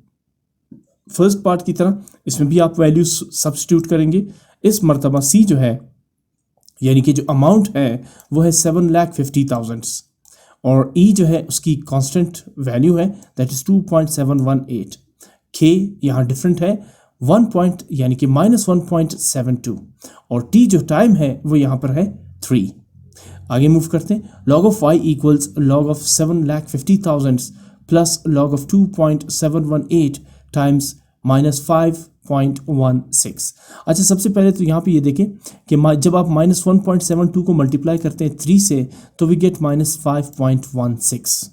first part की तरह इसमें भी आप वैल्यू सब्स्टिट्यूट करेंगे। इस मर्तबा C जो है यानी कि जो अमाउंट है वो है 7,50,000 और E जो है उसकी कांस्टेंट वैल्यू है दैट इज 2.718। K यहाँ डिफरेंट है 1 यानी कि -1.72 और T जो टाइम है वो यहाँ पर है 3। आगे मूव करते हैं। Log of y equals log of 7,50,000 plus log of 2.718 times -5.16। अच्छा, सबसे पहले तो यहाँ पे ये देखें कि जब आप -1.72 को मल्टीप्लाई करते हैं 3 से तो we get -5.16।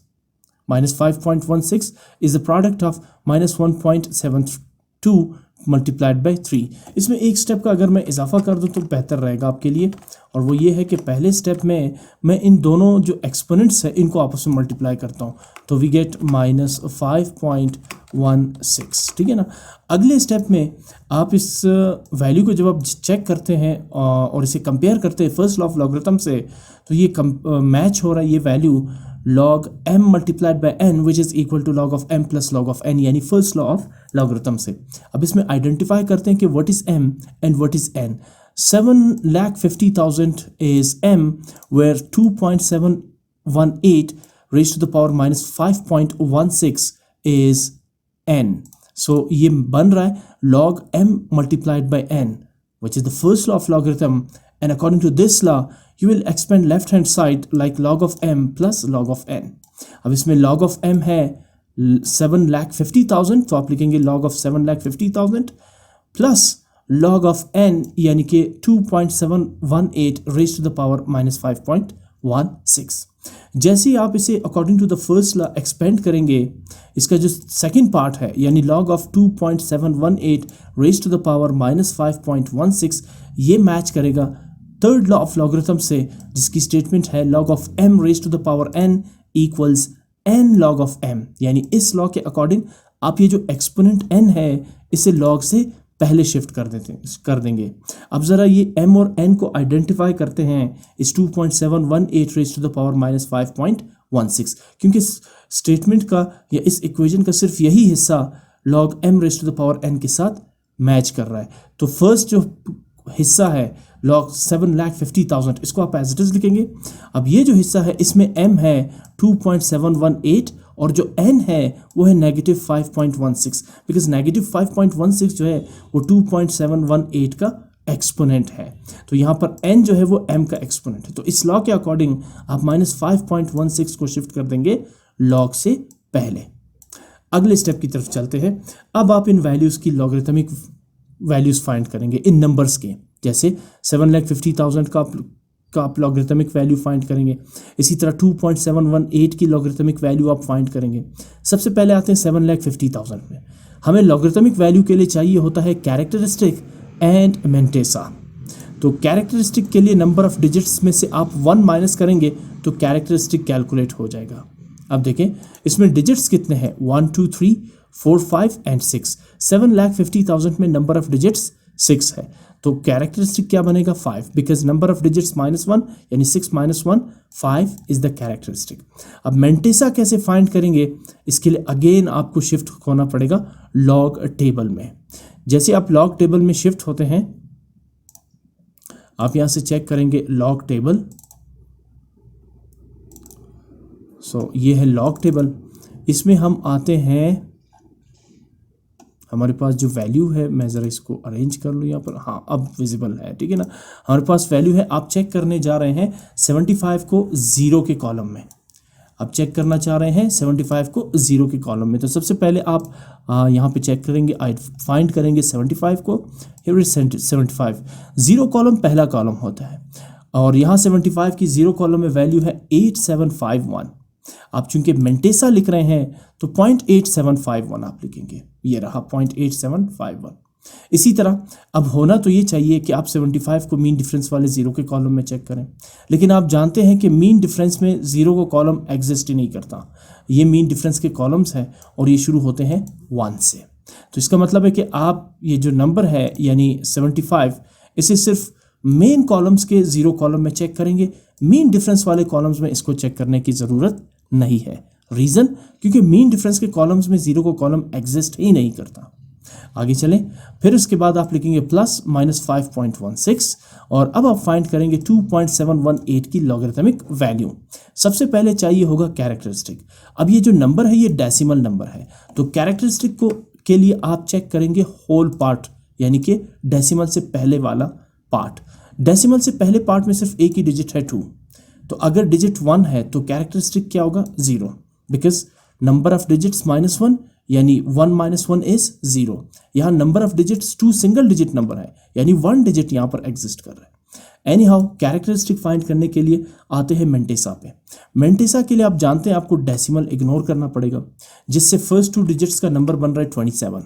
-5.16 is the product of -1.72 multiplied by 3। इसमें एक स्टेप का अगर मैं इजाफा कर दूं तो बेहतर रहेगा आपके लिए, और वो ये है कि पहले स्टेप में मैं इन दोनों जो एक्सपोनेंट्स है इनको आपस में मल्टीप्लाई करता हूं तो वी गेट -5.16, ठीक है ना। अगले स्टेप में आप इस वैल्यू को जब आप चेक करते हैं और इसे कंपेयर करते हैं फर्स्ट लॉ ऑफ लॉगरिथम से, तो ये मैच हो रहा है ये value log m multiplied by n which is equal to log of m plus log of n, यानी फर्स्ट लॉ ऑफ लॉगरिथम से। अब इसमें आइडेंटिफाई करते हैं कि what is m and what is n। 7,50,000 is m where 2.718 raised to the power -5.16 is n। so ये बन रहा है log m multiplied by n which is the first law of logarithm, and according to this law you will expand left hand side like log of m plus log of n। अब इसमें log of m है 7,50,000 तो आप लिखेंगे log of 7,50,000 plus log of n यानी कि 2.718 raised to the power -5.16। जैसे ही आप इसे according to the first law expand करेंगे, इसका जो सेकंड पार्ट है यानी log of 2.718 raise to the power -5.16 ये मैच करेगा थर्ड लॉ ऑफ लॉगरिथम से जिसकी स्टेटमेंट है log of m raise to the power n equals n log of m। यानी इस लॉ के अकॉर्डिंग आप ये जो एक्सपोनेंट n है इसे log से पहले शिफ्ट कर देंगे। अब ज़रा ये m और n को आइडेंटिफाई करते हैं इस 2.718 रेज टू द पावर -5.16, क्योंकि स्टेटमेंट का या इस इक्वेशन का सिर्फ यही हिस्सा log m raise to the power n के साथ मैच कर रहा है। तो फर्स्ट जो हिस्सा है log 7,50,000 इसको आप एज इट इज लिखेंगे। अब ये जो हिस्सा है इसमें m है 2.718 और जो n है वो है -5.16, बिकॉज -5.16 जो है वो 2.718 का एक्सपोनेंट है। तो यहाँ पर n जो है वो m का एक्सपोनेंट है। तो इस लॉ के अकॉर्डिंग आप -5.16 को शिफ्ट कर देंगे log से पहले। अगले स्टेप की तरफ चलते हैं। अब आप इन वैल्यूज़ की लॉगरिथमिक वैल्यूज़ फाइंड करेंगे इन नंबर्स के, जैसे 7,50,000 का आप लॉगरिथमिक वैल्यू फाइंड करेंगे, इसी तरह 2.718 की लॉगरिथमिक वैल्यू आप फाइंड करेंगे। सबसे पहले आते हैं 7,50,000 में। हमें लॉगरिथमिक वैल्यू के लिए चाहिए होता है कैरेक्टरिस्टिक एंड मेंटेसा। तो कैरेक्टरिस्टिक के लिए नंबर ऑफ डिजिट्स में से आप 1 माइनस करेंगे तो कैरेक्टरिस्टिक कैलकुलेट हो जाएगा। अब देखें इसमें डिजिट्स कितने हैं, 1 2 3 4 5 एंड 6। 7,50,000 में नंबर ऑफ डिजिट्स 6 है, तो कैरेक्टरिस्टिक क्या बनेगा 5, बिकॉज नंबर ऑफ डिजिट्स -1 यानी 6 - 1 5 इज द कैरेक्टरिस्टिक। अब मेंटेसा कैसे फाइंड करेंगे, इसके लिए अगेन आपको शिफ्ट होना पड़ेगा लॉग टेबल में। जैसे आप लॉग टेबल में शिफ्ट होते हैं, आप यहां से चेक करेंगे लॉग टेबल। सो ये है लॉग टेबल, इसमें हम आते हैं, हमारे पास जो वैल्यू है, मैं ज़रा इसको अरेंज कर लूँ यहाँ पर, हाँ अब विजिबल है, ठीक है ना। हमारे पास वैल्यू है, आप चेक करने जा रहे हैं 75 को 0 के कॉलम में। अब चेक करना चाह रहे हैं 75 को 0 के कॉलम में। तो सबसे पहले आप यहाँ पे चेक करेंगे, फाइंड करेंगे 75 को। हियर इज 75, 0 कॉलम पहला कॉलम होता है और यहाँ 75 की 0 कॉलम में वैल्यू है 8751। आप चूंकि मेंटेसा लिख रहे हैं तो 0.8751 आप लिखेंगे, ये रहा 0.8751। इसी तरह अब होना तो ये चाहिए कि आप 75 को मीन डिफरेंस वाले 0 के कॉलम में चेक करें, लेकिन आप जानते हैं कि मीन डिफरेंस में 0 का कॉलम एग्जिस्ट ही नहीं करता। ये मीन डिफरेंस के कॉलम्स हैं और ये शुरू होते हैं 1 से। तो इसका मतलब है कि आप ये जो नंबर है यानी 75, इसे सिर्फ मेन कॉलम्स के 0 कॉलम में चेक करेंगे, मीन डिफरेंस वाले कॉलम्स में इसको चेक करने की ज़रूरत नहीं है। रीज़न, क्योंकि मीन डिफरेंस के कॉलम्स में 0 का कॉलम एग्जिस्ट ही नहीं करता। आगे चलें, फिर उसके बाद आप लिखेंगे प्लस माइनस 5.16 और अब आप फाइंड करेंगे 2.718 की लॉगरिथमिक वैल्यू। सबसे पहले चाहिए होगा कैरेक्टरिस्टिक। अब ये जो नंबर है ये डेसिमल नंबर है, तो कैरेक्टरिस्टिक को के लिए आप चेक करेंगे होल पार्ट, यानी कि डेसिमल से पहले वाला पार्ट। डेसिमल से पहले पार्ट में सिर्फ एक ही डिजिट है 2, तो अगर डिजिट 1 है तो कैरेक्टरिस्टिक क्या होगा 0, बिकॉज नंबर ऑफ डिजिट्स -1 यानी 1 - 1 इज 0। यहाँ number of digits 2 single digit number है, यानी 1 डिजिट यहाँ पर एग्जिस्ट कर रहा है। एनी हाउ कैरेक्टरिस्टिक फाइंड करने के लिए आते हैं मेंटेसा पे। मेंटेसा के लिए आप जानते हैं आपको डेसिमल इग्नोर करना पड़ेगा, जिससे फर्स्ट 2 डिजिट्स का नंबर बन रहा है 27।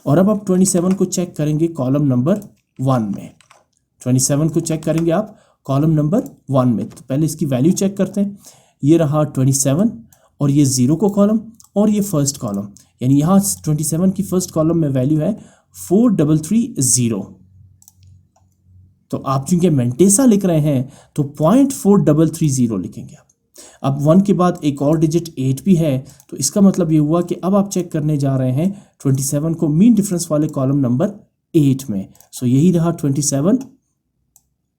और अब आप 27 को चेक करेंगे कॉलम नंबर 1 में। 27 को चेक करेंगे आप कॉलम नंबर 1 में। तो पहले इसकी वैल्यू चेक करते हैं, ये रहा 27 और ये 0 को कॉलम और ये फर्स्ट कॉलम, यानी यहाँ 27 की फर्स्ट कॉलम में वैल्यू है 4330। तो आप चूंकि मेंटेसा लिख रहे हैं तो 0.4330 लिखेंगे आप। अब 1 के बाद एक और डिजिट 8 भी है, तो इसका मतलब ये हुआ कि अब आप चेक करने जा रहे हैं 27 को मीन डिफरेंस वाले कॉलम नंबर 8 में। सो यही रहा 27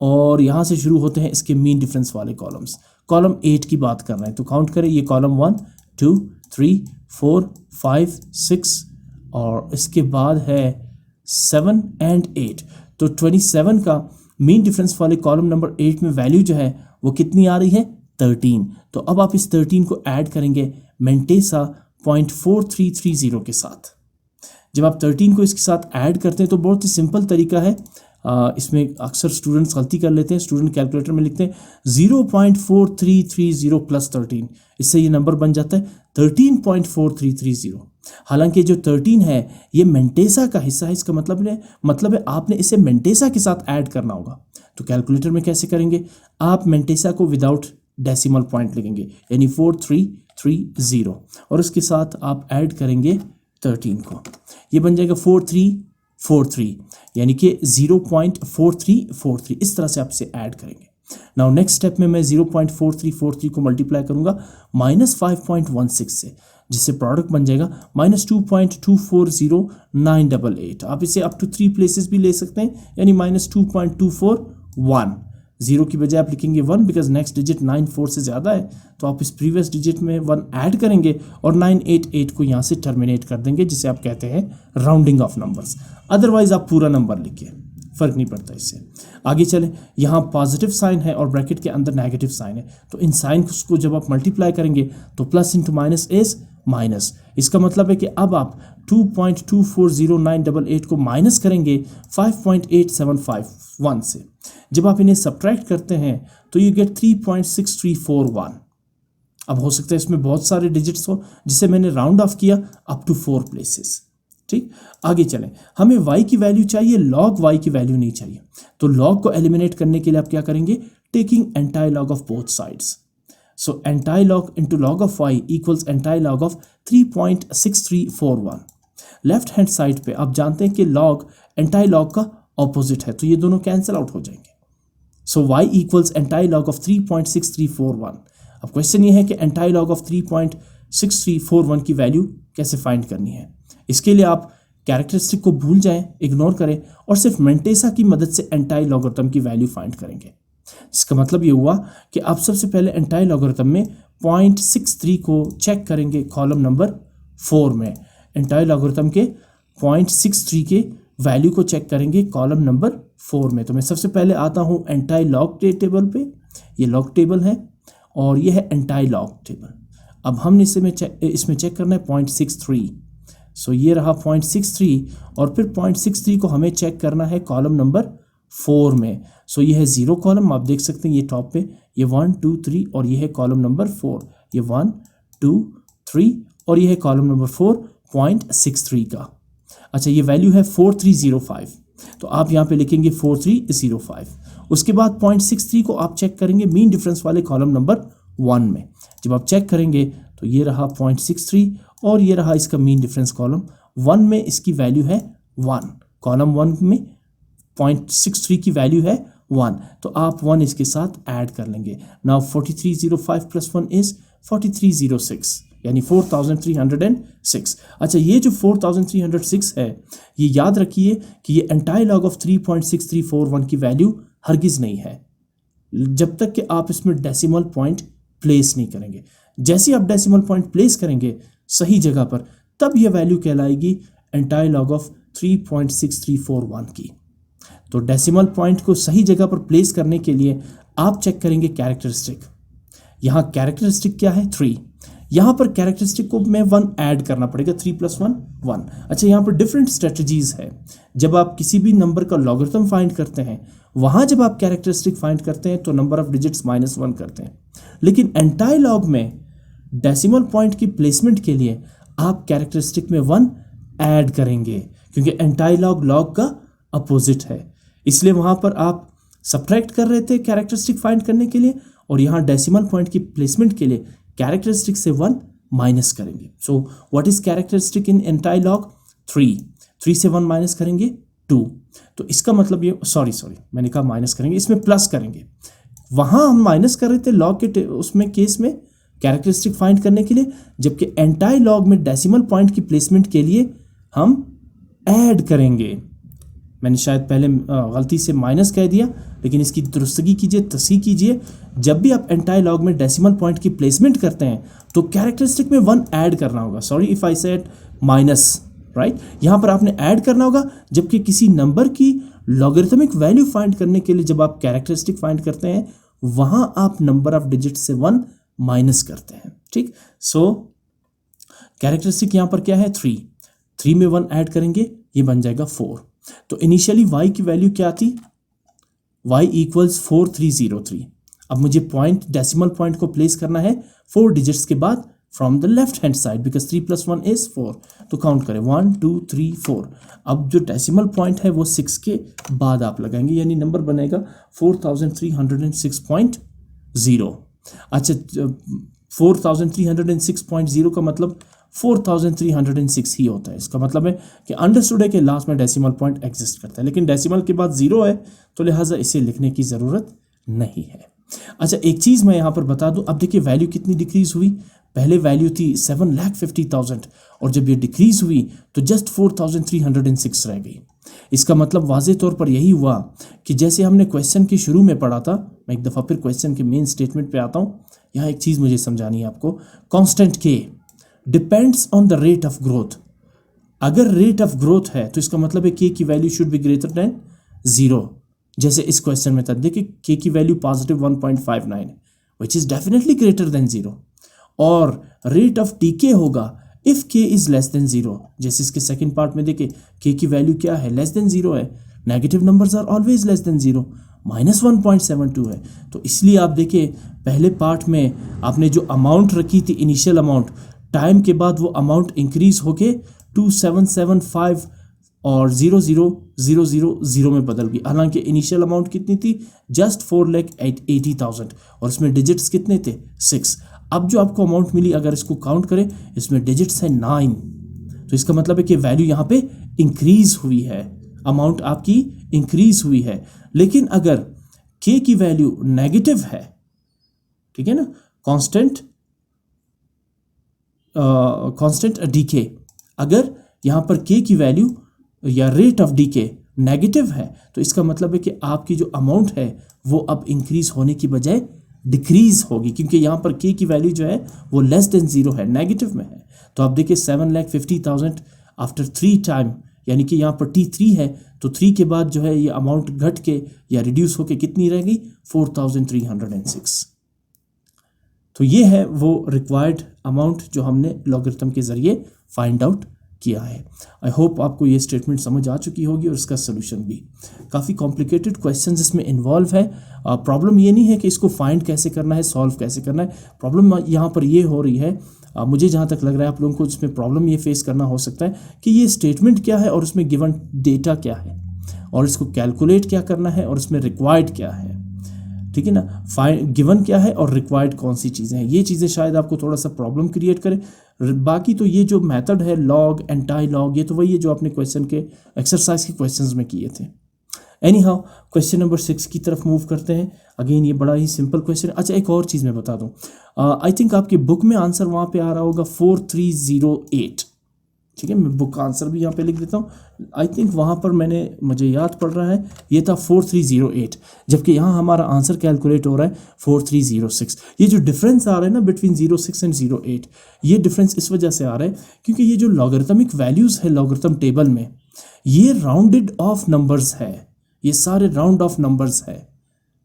और यहाँ से शुरू होते हैं इसके मीन डिफरेंस वाले कॉलम्स। कॉलम 8 की बात कर रहे हैं तो काउंट करें, ये कॉलम 1 2 3 4 5 6 और इसके बाद है 7 एंड 8। तो 27 का मीन डिफरेंस वाले कॉलम नंबर 8 में वैल्यू जो है वो कितनी आ रही है 13। तो अब आप इस 13 को ऐड करेंगे मेंटेसा 0.4330 के साथ। जब आप 13 को इसके साथ ऐड करते हैं तो बहुत ही सिंपल तरीका है, इसमें अक्सर स्टूडेंट्स गलती कर लेते हैं, स्टूडेंट कैलकुलेटर में लिखते हैं 0.4330 प्लस 13, इससे ये नंबर बन जाता है 13.4330। हालांकि जो 13 है ये मेंटेसा का हिस्सा है, इसका मतलब है आपने इसे मेंटेसा के साथ ऐड करना होगा। तो कैलकुलेटर में कैसे करेंगे, आप मेंटेसा को विदाउट डेसिमल पॉइंट लिखेंगे यानी 4330 और उसके साथ आप ऐड करेंगे 13 को, ये बन जाएगा 4343 यानी कि 0.4343। इस तरह से आप इसे ऐड करेंगे। नाउ नेक्स्ट स्टेप में मैं 0.4343 को मल्टीप्लाई करूंगा -5.16 से, जिससे प्रोडक्ट बन जाएगा -2.240988। आप इसे अप टू 3 प्लेसेस भी ले सकते हैं, यानी -2.241। 0 की बजाय आप लिखेंगे 1 बिकॉज नेक्स्ट डिजिट 94 से ज़्यादा है, तो आप इस प्रीवियस डिजिट में 1 ऐड करेंगे और 988 को यहाँ से टर्मिनेट कर देंगे, जिसे आप कहते हैं राउंडिंग ऑफ नंबर्स। अदरवाइज आप पूरा नंबर लिखिए, फ़र्क नहीं पड़ता इससे। आगे चलें, यहाँ पॉजिटिव साइन है और ब्रैकेट के अंदर नेगेटिव साइन है, तो इन साइन को जब आप मल्टीप्लाई करेंगे तो plus into minus is minus. इसका मतलब है कि अब आप 2.240988 को माइनस करेंगे 5.8751 से। जब आप इन्हें सब्ट्रैक्ट करते हैं तो यू गेट 3.6341। अब हो सकता है इसमें बहुत सारे डिजिट्स हो, जिसे मैंने राउंड ऑफ किया अप टू 4 प्लेसेस। ठीक, आगे चलें, हमें y की वैल्यू चाहिए, log y की वैल्यू नहीं चाहिए। तो log को एलिमिनेट करने के लिए आप क्या करेंगे, taking anti log of both sides. So anti log into log of y equals anti log of 3.6341। Left hand side पे आप जानते हैं कि log एंटाई लॉग का ऑपोजिट है, तो ये दोनों कैंसिल आउट हो जाएंगे। सो y equals anti log of 3.6341। अब क्वेश्चन ये है कि एंटाई लॉग ऑफ 3.6341 की वैल्यू कैसे फाइंड करनी है। इसके लिए आप कैरेक्टरिस्टिक को भूल जाएं, इग्नोर करें और सिर्फ मेंटेसा की मदद से एंटाई लॉगरिथम की वैल्यू फाइंड करेंगे। इसका मतलब ये हुआ कि आप सबसे पहले एंटाई लॉगरिथम में 0.63 को चेक करेंगे कॉलम नंबर 4 में। एंटाई लॉगरिथम के 0.63 के वैल्यू को चेक करेंगे कॉलम नंबर 4 में। तो मैं सबसे पहले आता हूँ एंटाई लॉग टेबल पे, ये लॉग टेबल है और ये है एंटाई लॉग टेबल। अब हमने इसमें चेक करना है 0.63। सो ये रहा 0.63 और फिर 0.63 को हमें चेक करना है कॉलम नंबर 4 में। सो ये है 0 कॉलम, आप देख सकते हैं ये टॉप पे, ये 1 2 3 और ये है कॉलम नंबर 4, ये 1 2 3 और ये है कॉलम नंबर 4 0.63 का। अच्छा, ये वैल्यू है 4305, तो आप यहाँ पे लिखेंगे 4305। उसके बाद 0.63 को आप चेक करेंगे मीन डिफरेंस वाले कॉलम नंबर 1 में। जब आप चेक करेंगे तो ये रहा 0.63 और ये रहा इसका मीन डिफरेंस कॉलम 1 में, इसकी वैल्यू है 1। कॉलम 1 में 0.63 की वैल्यू है 1, तो आप 1 इसके साथ ऐड कर लेंगे। नाउ 4305 प्लस 1 इज 4306, यानी 4306। अच्छा, ये जो 4306 है, ये याद रखिए कि ये एंटायर लॉग ऑफ 3.6341 की वैल्यू हरगिज नहीं है जब तक कि आप इसमें डेसिमल पॉइंट प्लेस नहीं करेंगे। जैसे आप डेसिमल पॉइंट प्लेस करेंगे सही जगह पर, तब यह वैल्यू कहलाएगी एंटायर लॉग ऑफ 3.6341 की। तो डेसिमल पॉइंट को सही जगह पर प्लेस करने के लिए आप चेक करेंगे कैरेक्टरिस्टिक। यहाँ कैरेक्टरिस्टिक क्या है? 3। यहाँ पर कैरेक्टरिस्टिक को में 1 ऐड करना पड़ेगा, 3 + 1 1। अच्छा, यहाँ पर डिफरेंट स्ट्रेटजीज है। जब आप किसी भी नंबर का लॉगरिथम फाइंड करते हैं, वहाँ जब आप कैरेक्टरिस्टिक फाइंड करते हैं तो नंबर ऑफ डिजिट्स -1 करते हैं, लेकिन एंटायर लॉग में डेसिमल पॉइंट की प्लेसमेंट के लिए आप कैरेक्टरिस्टिक में 1 ऐड करेंगे, क्योंकि एंटायर लॉग का अपोजिट है। इसलिए वहाँ पर आप सब्ट्रैक्ट कर रहे थे कैरेक्टरिस्टिक फाइंड करने के लिए, और यहाँ डेसिमल पॉइंट की प्लेसमेंट के लिए कैरेक्टरिस्टिक से 1 माइनस करेंगे। So what is characteristic in entire log? 3 से 1 माइनस करेंगे 2। तो इसका मतलब ये सॉरी मैंने कहा माइनस करेंगे, इसमें प्लस करेंगे। वहाँ हम माइनस कर रहे थे लॉग के उसमें केस में कैरेक्टरिस्टिक फाइंड करने के लिए, जबकि एंटायर लॉग में डेसिमल पॉइंट की प्लेसमेंट के लिए हम ऐड करेंगे। मैंने शायद पहले गलती से माइनस कह दिया, लेकिन इसकी दुरुस्तगी कीजिए, तस्हीह कीजिए। जब भी आप एंटायर लॉग में डेसिमल पॉइंट की प्लेसमेंट करते हैं तो कैरेक्टरिस्टिक में 1 ऐड करना होगा। Sorry if I said minus, right. यहाँ पर आपने ऐड करना होगा, जबकि किसी नंबर की लॉगरिथमिक वैल्यू फाइंड करने के लिए जब आप कैरेक्टरिस्टिक फाइंड करते हैं, वहाँ आप नंबर ऑफ डिजिट से 1 माइनस करते हैं। ठीक, सो कैरेक्टरिस्टिक यहाँ पर क्या है? 3 में 1 ऐड करेंगे, ये बन जाएगा 4। तो इनिशियली y की वैल्यू क्या थी? y = 4303। अब मुझे पॉइंट डेसिमल पॉइंट को प्लेस करना है 4 डिजिट्स के बाद from the left hand side, because 3 + 1 is 4। तो काउंट करें 1 2 3 4। अब जो डेसिमल पॉइंट है वो 6 के बाद आप लगाएंगे, यानी नंबर बनेगा 4306.0। अच्छा, 4306.0 का मतलब 4306 ही होता है। इसका मतलब है कि अंडरस्टूड है कि लास्ट में डेसिमल पॉइंट एग्जिस्ट करता है, लेकिन डेसिमल के बाद 0 है, तो लिहाजा इसे लिखने की ज़रूरत नहीं है। अच्छा, एक चीज़ मैं यहाँ पर बता दूँ। अब देखिए वैल्यू कितनी डिक्रीज़ हुई। पहले वैल्यू थी 7,50,000 और जब ये डिक्रीज़ हुई तो जस्ट 4,306 रह गई। इसका मतलब वाज़े तौर पर यही हुआ कि जैसे हमने क्वेश्चन के शुरू में पढ़ा था। मैं एक दफ़ा फिर क्वेश्चन के मेन स्टेटमेंट पे आता हूँ। यहाँ एक चीज़ मुझे समझानी है आपको। कांस्टेंट के depends on the rate of growth. अगर रेट ऑफ ग्रोथ है तो इसका मतलब है के की value should be greater than 0। जैसे इस क्वेश्चन में था, देखिए के की वैल्यू +1.59 है, which is definitely greater than 0। और रेट ऑफ डीके होगा इफ़ के इज़ लेस देन 0। जैसे इसके सेकंड पार्ट में देखिए के की वैल्यू क्या है? लेस देन 0 है। Negative numbers are always less than 0, -1.72 है। तो इसलिए आप देखिए पहले पार्ट में आपने जो अमाउंट रखी थी, इनिशियल अमाउंट, टाइम के बाद वो अमाउंट इंक्रीज होके 2775 और 0,0,0,0 में बदल गई। हालांकि इनिशियल अमाउंट कितनी थी? जस्ट 4,80,000 और इसमें डिजिट्स कितने थे? 6। अब जो आपको अमाउंट मिली, अगर इसको काउंट करें, इसमें डिजिट्स है 9। तो इसका मतलब है कि वैल्यू यहाँ पे इंक्रीज हुई है, अमाउंट आपकी इंक्रीज हुई है। लेकिन अगर के की वैल्यू नेगेटिव है, ठीक है ना, कांस्टेंट डीके, अगर यहाँ पर के की वैल्यू या रेट ऑफ डीके नेगेटिव है, तो इसका मतलब है कि आपकी जो अमाउंट है वो अब इंक्रीज होने की बजाय डिक्रीज होगी, क्योंकि यहाँ पर के की वैल्यू जो है वो लेस देन 0 है, नेगेटिव में है। तो आप देखिए 7,50,000 आफ्टर 3 टाइम, यानी कि यहाँ पर T3 है, तो 3 के बाद जो है ये अमाउंट घट के या रिड्यूस होके कितनी रह गई? 4,306। तो ये है वो रिक्वायर्ड अमाउंट जो हमने लॉगरिथम के ज़रिए फाइंड आउट किया है। आई होप आपको ये स्टेटमेंट समझ आ चुकी होगी और इसका सोल्यूशन भी। काफ़ी कॉम्प्लिकेटेड क्वेश्चंस इसमें इन्वॉल्व है। प्रॉब्लम ये नहीं है कि इसको फाइंड कैसे करना है, सॉल्व कैसे करना है। प्रॉब्लम यहाँ पर ये हो रही है, मुझे जहाँ तक लग रहा है आप लोगों को इसमें प्रॉब्लम ये फेस करना हो सकता है कि ये स्टेटमेंट क्या है और उसमें गिवन डेटा क्या है और इसको कैलकुलेट क्या करना है और इसमें रिक्वायर्ड क्या है। ठीक है ना, गिवन क्या है और रिक्वायर्ड कौन सी चीज़ें हैं, ये चीज़ें शायद आपको थोड़ा सा प्रॉब्लम क्रिएट करे। बाकी तो ये जो मेथड है लॉग एंटाई लॉग, ये तो वही है जो आपने क्वेश्चन के एक्सरसाइज के क्वेश्चंस में किए थे। एनी हाउ क्वेश्चन नंबर 6 की तरफ मूव करते हैं। अगेन ये बड़ा ही सिंपल क्वेश्चन है। अच्छा एक और चीज़ मैं बता दूं, आई थिंक आपकी बुक में आंसर वहाँ पे आ रहा होगा 4308। ठीक है, मैं बुक का आंसर भी यहाँ पे लिख देता हूँ। आई थिंक वहाँ पर मुझे याद पड़ रहा है ये था 4308, जबकि यहाँ हमारा आंसर कैलकुलेट हो रहा है 4306। ये जो डिफरेंस आ रहा है ना बिटवीन 06 एंड 08, ये डिफरेंस इस वजह से आ रहा है क्योंकि ये जो लॉगरिथमिक वैल्यूज़ है लॉगरिथम टेबल में, ये राउंडेड ऑफ नंबर्स है, ये सारे राउंड ऑफ नंबर्स है।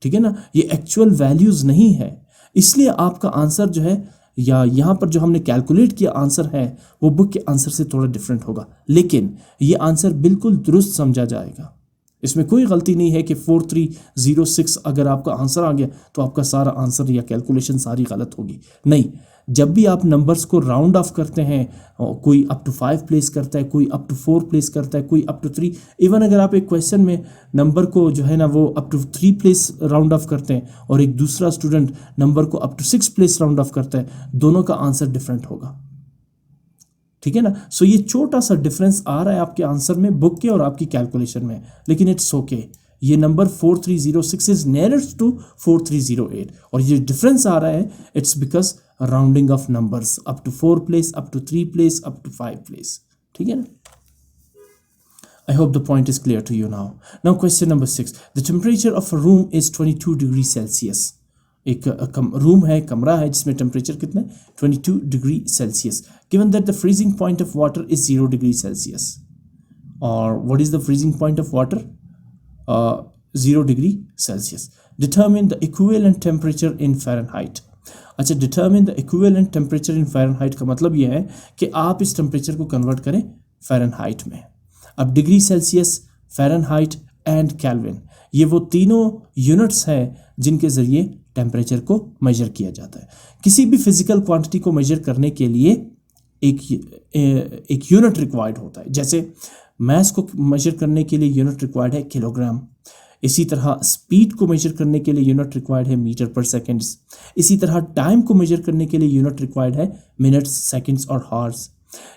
ठीक है ना, ये एक्चुअल वैल्यूज़ नहीं है, इसलिए आपका आंसर जो है या यहाँ पर जो हमने कैलकुलेट किया आंसर है वो बुक के आंसर से थोड़ा डिफरेंट होगा, लेकिन ये आंसर बिल्कुल दुरुस्त समझा जाएगा। इसमें कोई गलती नहीं है कि 4306 अगर आपका आंसर आ गया तो आपका सारा आंसर या कैलकुलेशन सारी गलत होगी। नहीं, जब भी आप नंबर्स को राउंड ऑफ करते हैं, कोई अप टू 5 प्लेस करता है, कोई अप टू 4 प्लेस करता है, कोई अप टू 3, इवन अगर आप एक क्वेश्चन में नंबर को जो है ना वो up to 3 place round off करते हैं और एक दूसरा स्टूडेंट नंबर को up to 6 place round off करता है, दोनों का आंसर डिफरेंट होगा। ठीक है ना, सो ये छोटा सा डिफरेंस आ रहा है आपके आंसर में बुक के और आपकी कैलकुलेशन में, लेकिन इट्स ओके। ये नंबर 4306 इज नियरेस्ट टू 4308 और ये डिफरेंस आ रहा है it's because rounding off numbers up to 4 place, up to 3 place, up to 5 place. ठीक है ना, I hope the point is clear to you now. Now question number 6. The temperature of a room is 22 degrees Celsius. एक रूम है, कमरा है जिसमें टेम्परेचर कितना है 22 degree Celsius. Given that the freezing point of water is 0 degree Celsius. और what is the freezing point of water? 0 degree Celsius. Determine the equivalent temperature in Fahrenheit. अच्छा, determine the equivalent temperature in Fahrenheit का मतलब यह है कि आप इस टेम्परेचर को कन्वर्ट करें फ़ारेनहाइट में। अब degree Celsius, Fahrenheit and kelvin, ये वो तीनों यूनिट्स हैं जिनके ज़रिए टेम्परेचर को मेजर किया जाता है। किसी भी फिजिकल क्वांटिटी को मेजर करने के लिए एक यूनिट रिक्वायर्ड होता है। जैसे मास को मेजर करने के लिए यूनिट रिक्वायर्ड है किलोग्राम, इसी तरह स्पीड को मेजर करने के लिए यूनिट रिक्वायर्ड है मीटर पर सेकेंड्स, इसी तरह टाइम को मेजर करने के लिए यूनिट रिक्वायर्ड है मिनट्स, सेकेंड्स और हावर्स।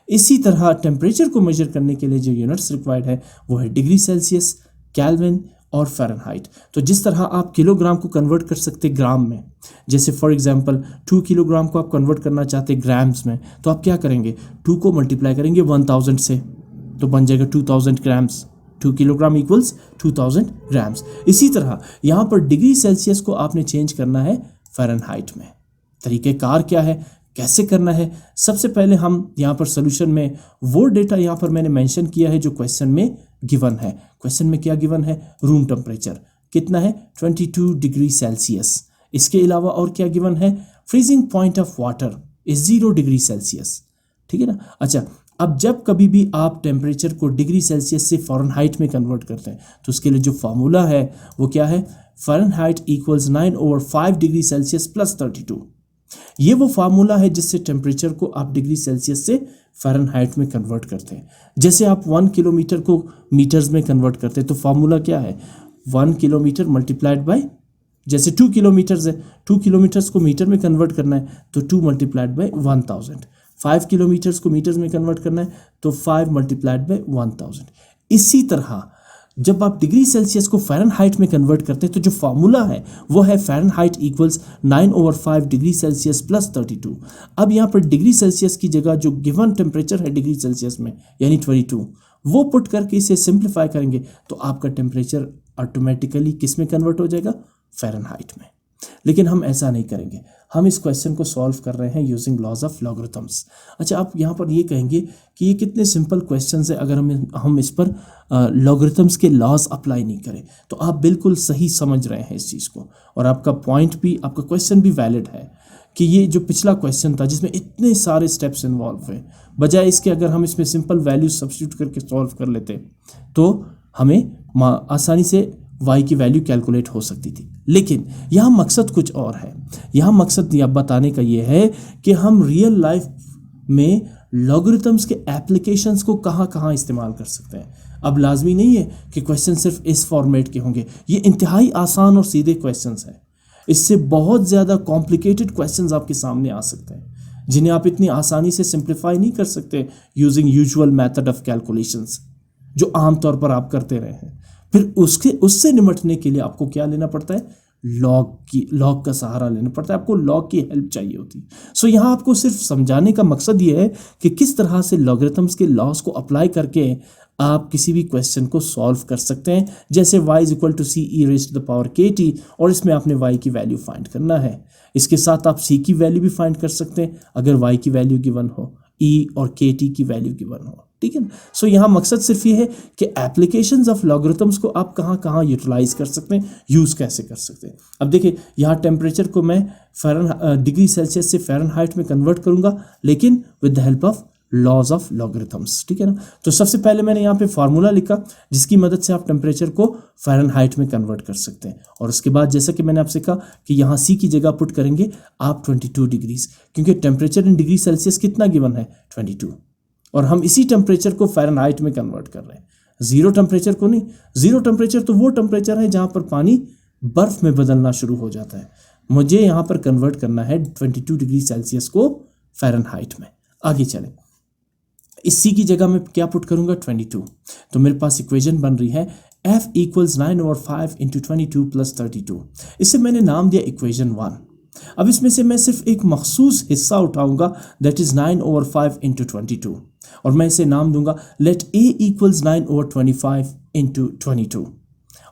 इसी तरह टेम्परेचर को मेजर करने के लिए जो यूनिट्स रिक्वायर्ड है वो है डिग्री सेल्सियस, केल्विन और फ़ारेनहाइट। तो जिस तरह आप किलोग्राम को कन्वर्ट कर सकते ग्राम में, जैसे फॉर एग्जांपल 2 किलोग्राम को आप कन्वर्ट करना चाहते ग्राम्स में, तो आप क्या करेंगे, 2 को मल्टीप्लाई करेंगे 1000 से, तो बन जाएगा 2000 ग्राम्स। 2 kilogram equals 2000 grams. इसी तरह यहाँ पर डिग्री सेल्सियस को आपने चेंज करना है फ़ारेनहाइट में। तरीक़ेकार क्या है, कैसे करना है? सबसे पहले हम यहाँ पर सोल्यूशन में वो डेटा यहाँ पर मैंने मेंशन किया है जो क्वेश्चन में गिवन है। क्वेश्चन में क्या गिवन है? रूम टेम्परेचर कितना है? 22 डिग्री सेल्सियस। इसके अलावा और क्या गिवन है? Freezing point of water is 0 degree Celsius. ठीक है ना। अच्छा, अब जब कभी भी आप टेम्परेचर को डिग्री सेल्सियस से फ़ारेनहाइट में कन्वर्ट करते हैं तो उसके लिए जो फार्मूला है वो क्या है? Fahrenheit equals 9/5 degree Celsius plus 32। ये वो फार्मूला है जिससे टेम्परेचर को आप डिग्री सेल्सियस से फ़ारेनहाइट में कन्वर्ट करते हैं। जैसे आप 1 किलोमीटर को मीटर्स में कन्वर्ट करते हैं तो फार्मूला क्या है? 1 किलोमीटर मल्टीप्लाइड बाय, जैसे 2 किलोमीटर्स है, 2 किलोमीटर्स को मीटर में कन्वर्ट करना है तो 2 मल्टीप्लाइड बाय 1000। 5 किलोमीटर्स को मीटर्स में कन्वर्ट करना है तो 5 मल्टीप्लाइड बाय 1000। इसी तरह जब आप डिग्री सेल्सियस को फ़ारेनहाइट में कन्वर्ट करते हैं तो जो फार्मूला है वो है Fahrenheit equals 9/5 degree Celsius plus 32। अब यहाँ पर डिग्री सेल्सियस की जगह जो गिवन टेम्परेचर है डिग्री सेल्सियस में यानी 22, वो पुट करके इसे सिंप्लीफाई करेंगे तो आपका टेम्परेचर ऑटोमेटिकली किस में कन्वर्ट हो जाएगा? फ़ारेनहाइट में। लेकिन हम ऐसा नहीं करेंगे, हम इस क्वेश्चन को सॉल्व कर रहे हैं यूजिंग लॉज ऑफ लॉगरिथम्स। अच्छा, आप यहाँ पर ये कहेंगे कि ये कितने सिंपल क्वेश्चन है, अगर हम इस पर लॉगरिथम्स के लॉज अप्लाई नहीं करें। तो आप बिल्कुल सही समझ रहे हैं इस चीज़ को और आपका पॉइंट भी, आपका क्वेश्चन भी वैलिड है कि ये जो पिछला क्वेश्चन था जिसमें इतने सारे स्टेप्स इन्वॉल्व हुए, बजाय इसके अगर हम इसमें सिंपल वैल्यू सब्स्टिट्यूट करके सॉल्व कर लेते तो हमें आसानी से y की वैल्यू कैलकुलेट हो सकती थी। लेकिन यहाँ मकसद कुछ और है। यहाँ मकसद यह बताने का ये है कि हम रियल लाइफ में लॉगरिथम्स के एप्लीकेशंस को कहाँ कहाँ इस्तेमाल कर सकते हैं। अब लाजमी नहीं है कि क्वेश्चन सिर्फ इस फॉर्मेट के होंगे, ये इंतहाई आसान और सीधे क्वेश्चंस हैं। इससे बहुत ज़्यादा कॉम्प्लिकेटेड क्वेश्चंस आपके सामने आ सकते हैं जिन्हें आप इतनी आसानी से सिंप्लीफाई नहीं कर सकते using usual method of calculations जो आमतौर पर आप करते रहे हैं। फिर उससे निपटने के लिए आपको क्या लेना पड़ता है, लॉग का सहारा लेना पड़ता है, आपको लॉग की हेल्प चाहिए होती है। सो यहाँ आपको सिर्फ समझाने का मकसद ये है कि किस तरह से लॉगरिथम्स के लॉस को अप्लाई करके आप किसी भी क्वेश्चन को सॉल्व कर सकते हैं। जैसे y = c e⁻ kt और इसमें आपने y की वैल्यू फाइंड करना है। इसके साथ आप c की वैल्यू भी फाइंड कर सकते हैं अगर y की वैल्यू गिवन हो, e और kt की वैल्यू गिवन हो, ठीक है ना। सो यहाँ मकसद सिर्फ ये है कि एप्लीकेशंस ऑफ लॉगरिथम्स को आप कहाँ कहाँ यूटिलाइज कर सकते हैं, यूज़ कैसे कर सकते हैं। अब देखिए यहाँ टेम्परेचर को मैं डिग्री सेल्सियस से फ़ारेनहाइट में कन्वर्ट करूँगा, लेकिन with the help of laws of logarithms, ठीक है ना। तो सबसे पहले मैंने यहाँ पे फार्मूला लिखा जिसकी मदद से आप टेम्परेचर को फ़ारेनहाइट में कन्वर्ट कर सकते हैं। और उसके बाद जैसा कि मैंने आपसे कहा कि यहाँ सी की जगह पुट करेंगे आप 22 डिग्रीज, क्योंकि टेम्परेचर इन डिग्री सेल्सियस कितना गिवन है 22, और हम इसी टेम्परेचर को फ़ारेनहाइट में कन्वर्ट कर रहे हैं, ज़ीरो टेम्परेचर को नहीं। ज़ीरो टेम्परेचर तो वो टेम्परेचर है जहाँ पर पानी बर्फ़ में बदलना शुरू हो जाता है। मुझे यहाँ पर कन्वर्ट करना है 22 डिग्री सेल्सियस को फ़ारेनहाइट में। आगे चलें, इस सी की जगह मैं क्या पुट करूँगा 22, तो मेरे पास इक्वेशन बन रही है F = 9/5 × 22 + 32। इसे मैंने नाम दिया इक्वेशन 1। अब इसमें से मैं सिर्फ एक मखसूस हिस्सा उठाऊंगा दैट इज़ 9/5 × 22 और मैं इसे नाम दूंगा लेट A = 9/25 × 22।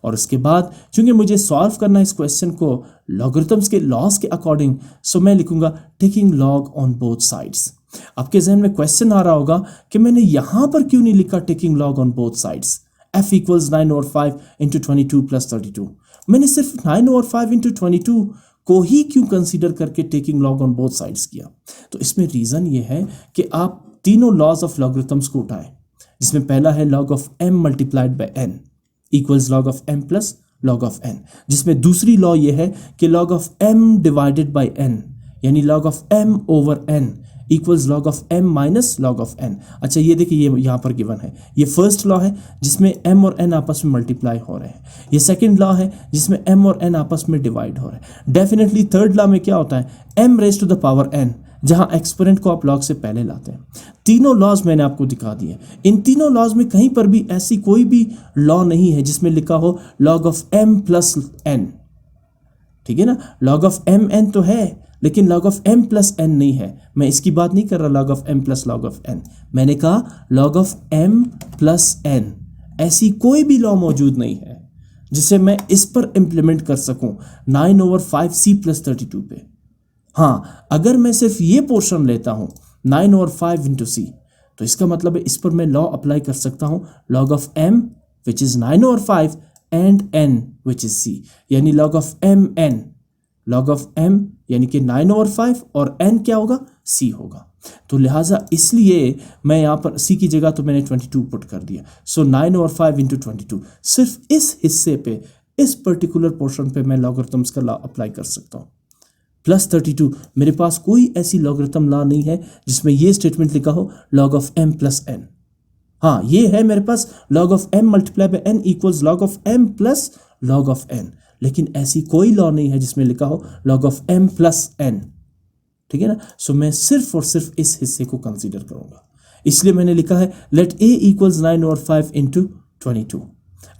और उसके बाद चूंकि मुझे सॉल्व करना है इस क्वेश्चन को लॉगरिथम्स के लॉस के अकॉर्डिंग, सो मैं लिखूंगा taking log on both sides. आपके जहन में क्वेश्चन आ रहा होगा कि मैंने यहां पर क्यों नहीं लिखा taking log on both sides, F = 9/5 × 22 + 32। मैंने सिर्फ 9/5 × 22 को ही क्यों कंसीडर करके taking log on both sides किया। तो इसमें रीज़न ये है कि आप तीनों लॉज ऑफ लॉगरिथम्स को उठाएं, जिसमें पहला है log of m × n = log of m + log of n, जिसमें दूसरी लॉ ये है कि log of m / n यानी log of m / n = log of m - log of n। अच्छा ये देखिए ये यहाँ पर गिवन है, ये फर्स्ट लॉ है जिसमें m और n आपस में मल्टीप्लाई हो रहे हैं। ये सेकंड लॉ है जिसमें m और n आपस में डिवाइड हो रहे हैं। डेफिनेटली थर्ड लॉ में क्या होता है m⁻n, जहाँ एक्सपोनेंट को आप लॉग से पहले लाते हैं। तीनों लॉज मैंने आपको दिखा दिए। इन तीनों लॉज में कहीं पर भी ऐसी कोई भी लॉ नहीं है जिसमें लिखा हो log of m + n, ठीक है ना। log of mn तो है लेकिन log of m + n नहीं है। मैं इसकी बात नहीं कर रहा log of m + log of n, मैंने कहा log of m + n। ऐसी कोई भी लॉ मौजूद नहीं है जिसे मैं इस पर इम्प्लीमेंट कर सकूं 9/5 c + 32 पे। हाँ, अगर मैं सिर्फ ये पोर्शन लेता हूँ 9/5 × c, तो इसका मतलब है इस पर मैं लॉ अप्लाई कर सकता हूँ log of m which is 9/5 and n which is c, यानी log of mn, log of m यानी कि 9/5 और n क्या होगा c होगा। तो लिहाजा इसलिए मैं यहाँ पर c की जगह तो मैंने 22 पुट कर दिया। सो 9/5 × 22, सिर्फ इस हिस्से पे, इस पर्टिकुलर पोर्शन पे मैं लॉगरिथम्स का लॉ अप्लाई कर सकता हूँ। +32, मेरे पास कोई ऐसी लॉगरिथम लॉ नहीं है जिसमें ये स्टेटमेंट लिखा हो log of m + n। हाँ, ये है मेरे पास log of m × n = log of m + log of n, लेकिन ऐसी कोई लॉ नहीं है जिसमें लिखा हो log of m + n, ठीक है ना। सो मैं सिर्फ और सिर्फ इस हिस्से को कंसीडर करूंगा, इसलिए मैंने लिखा है लेट A = 9/5 × 22।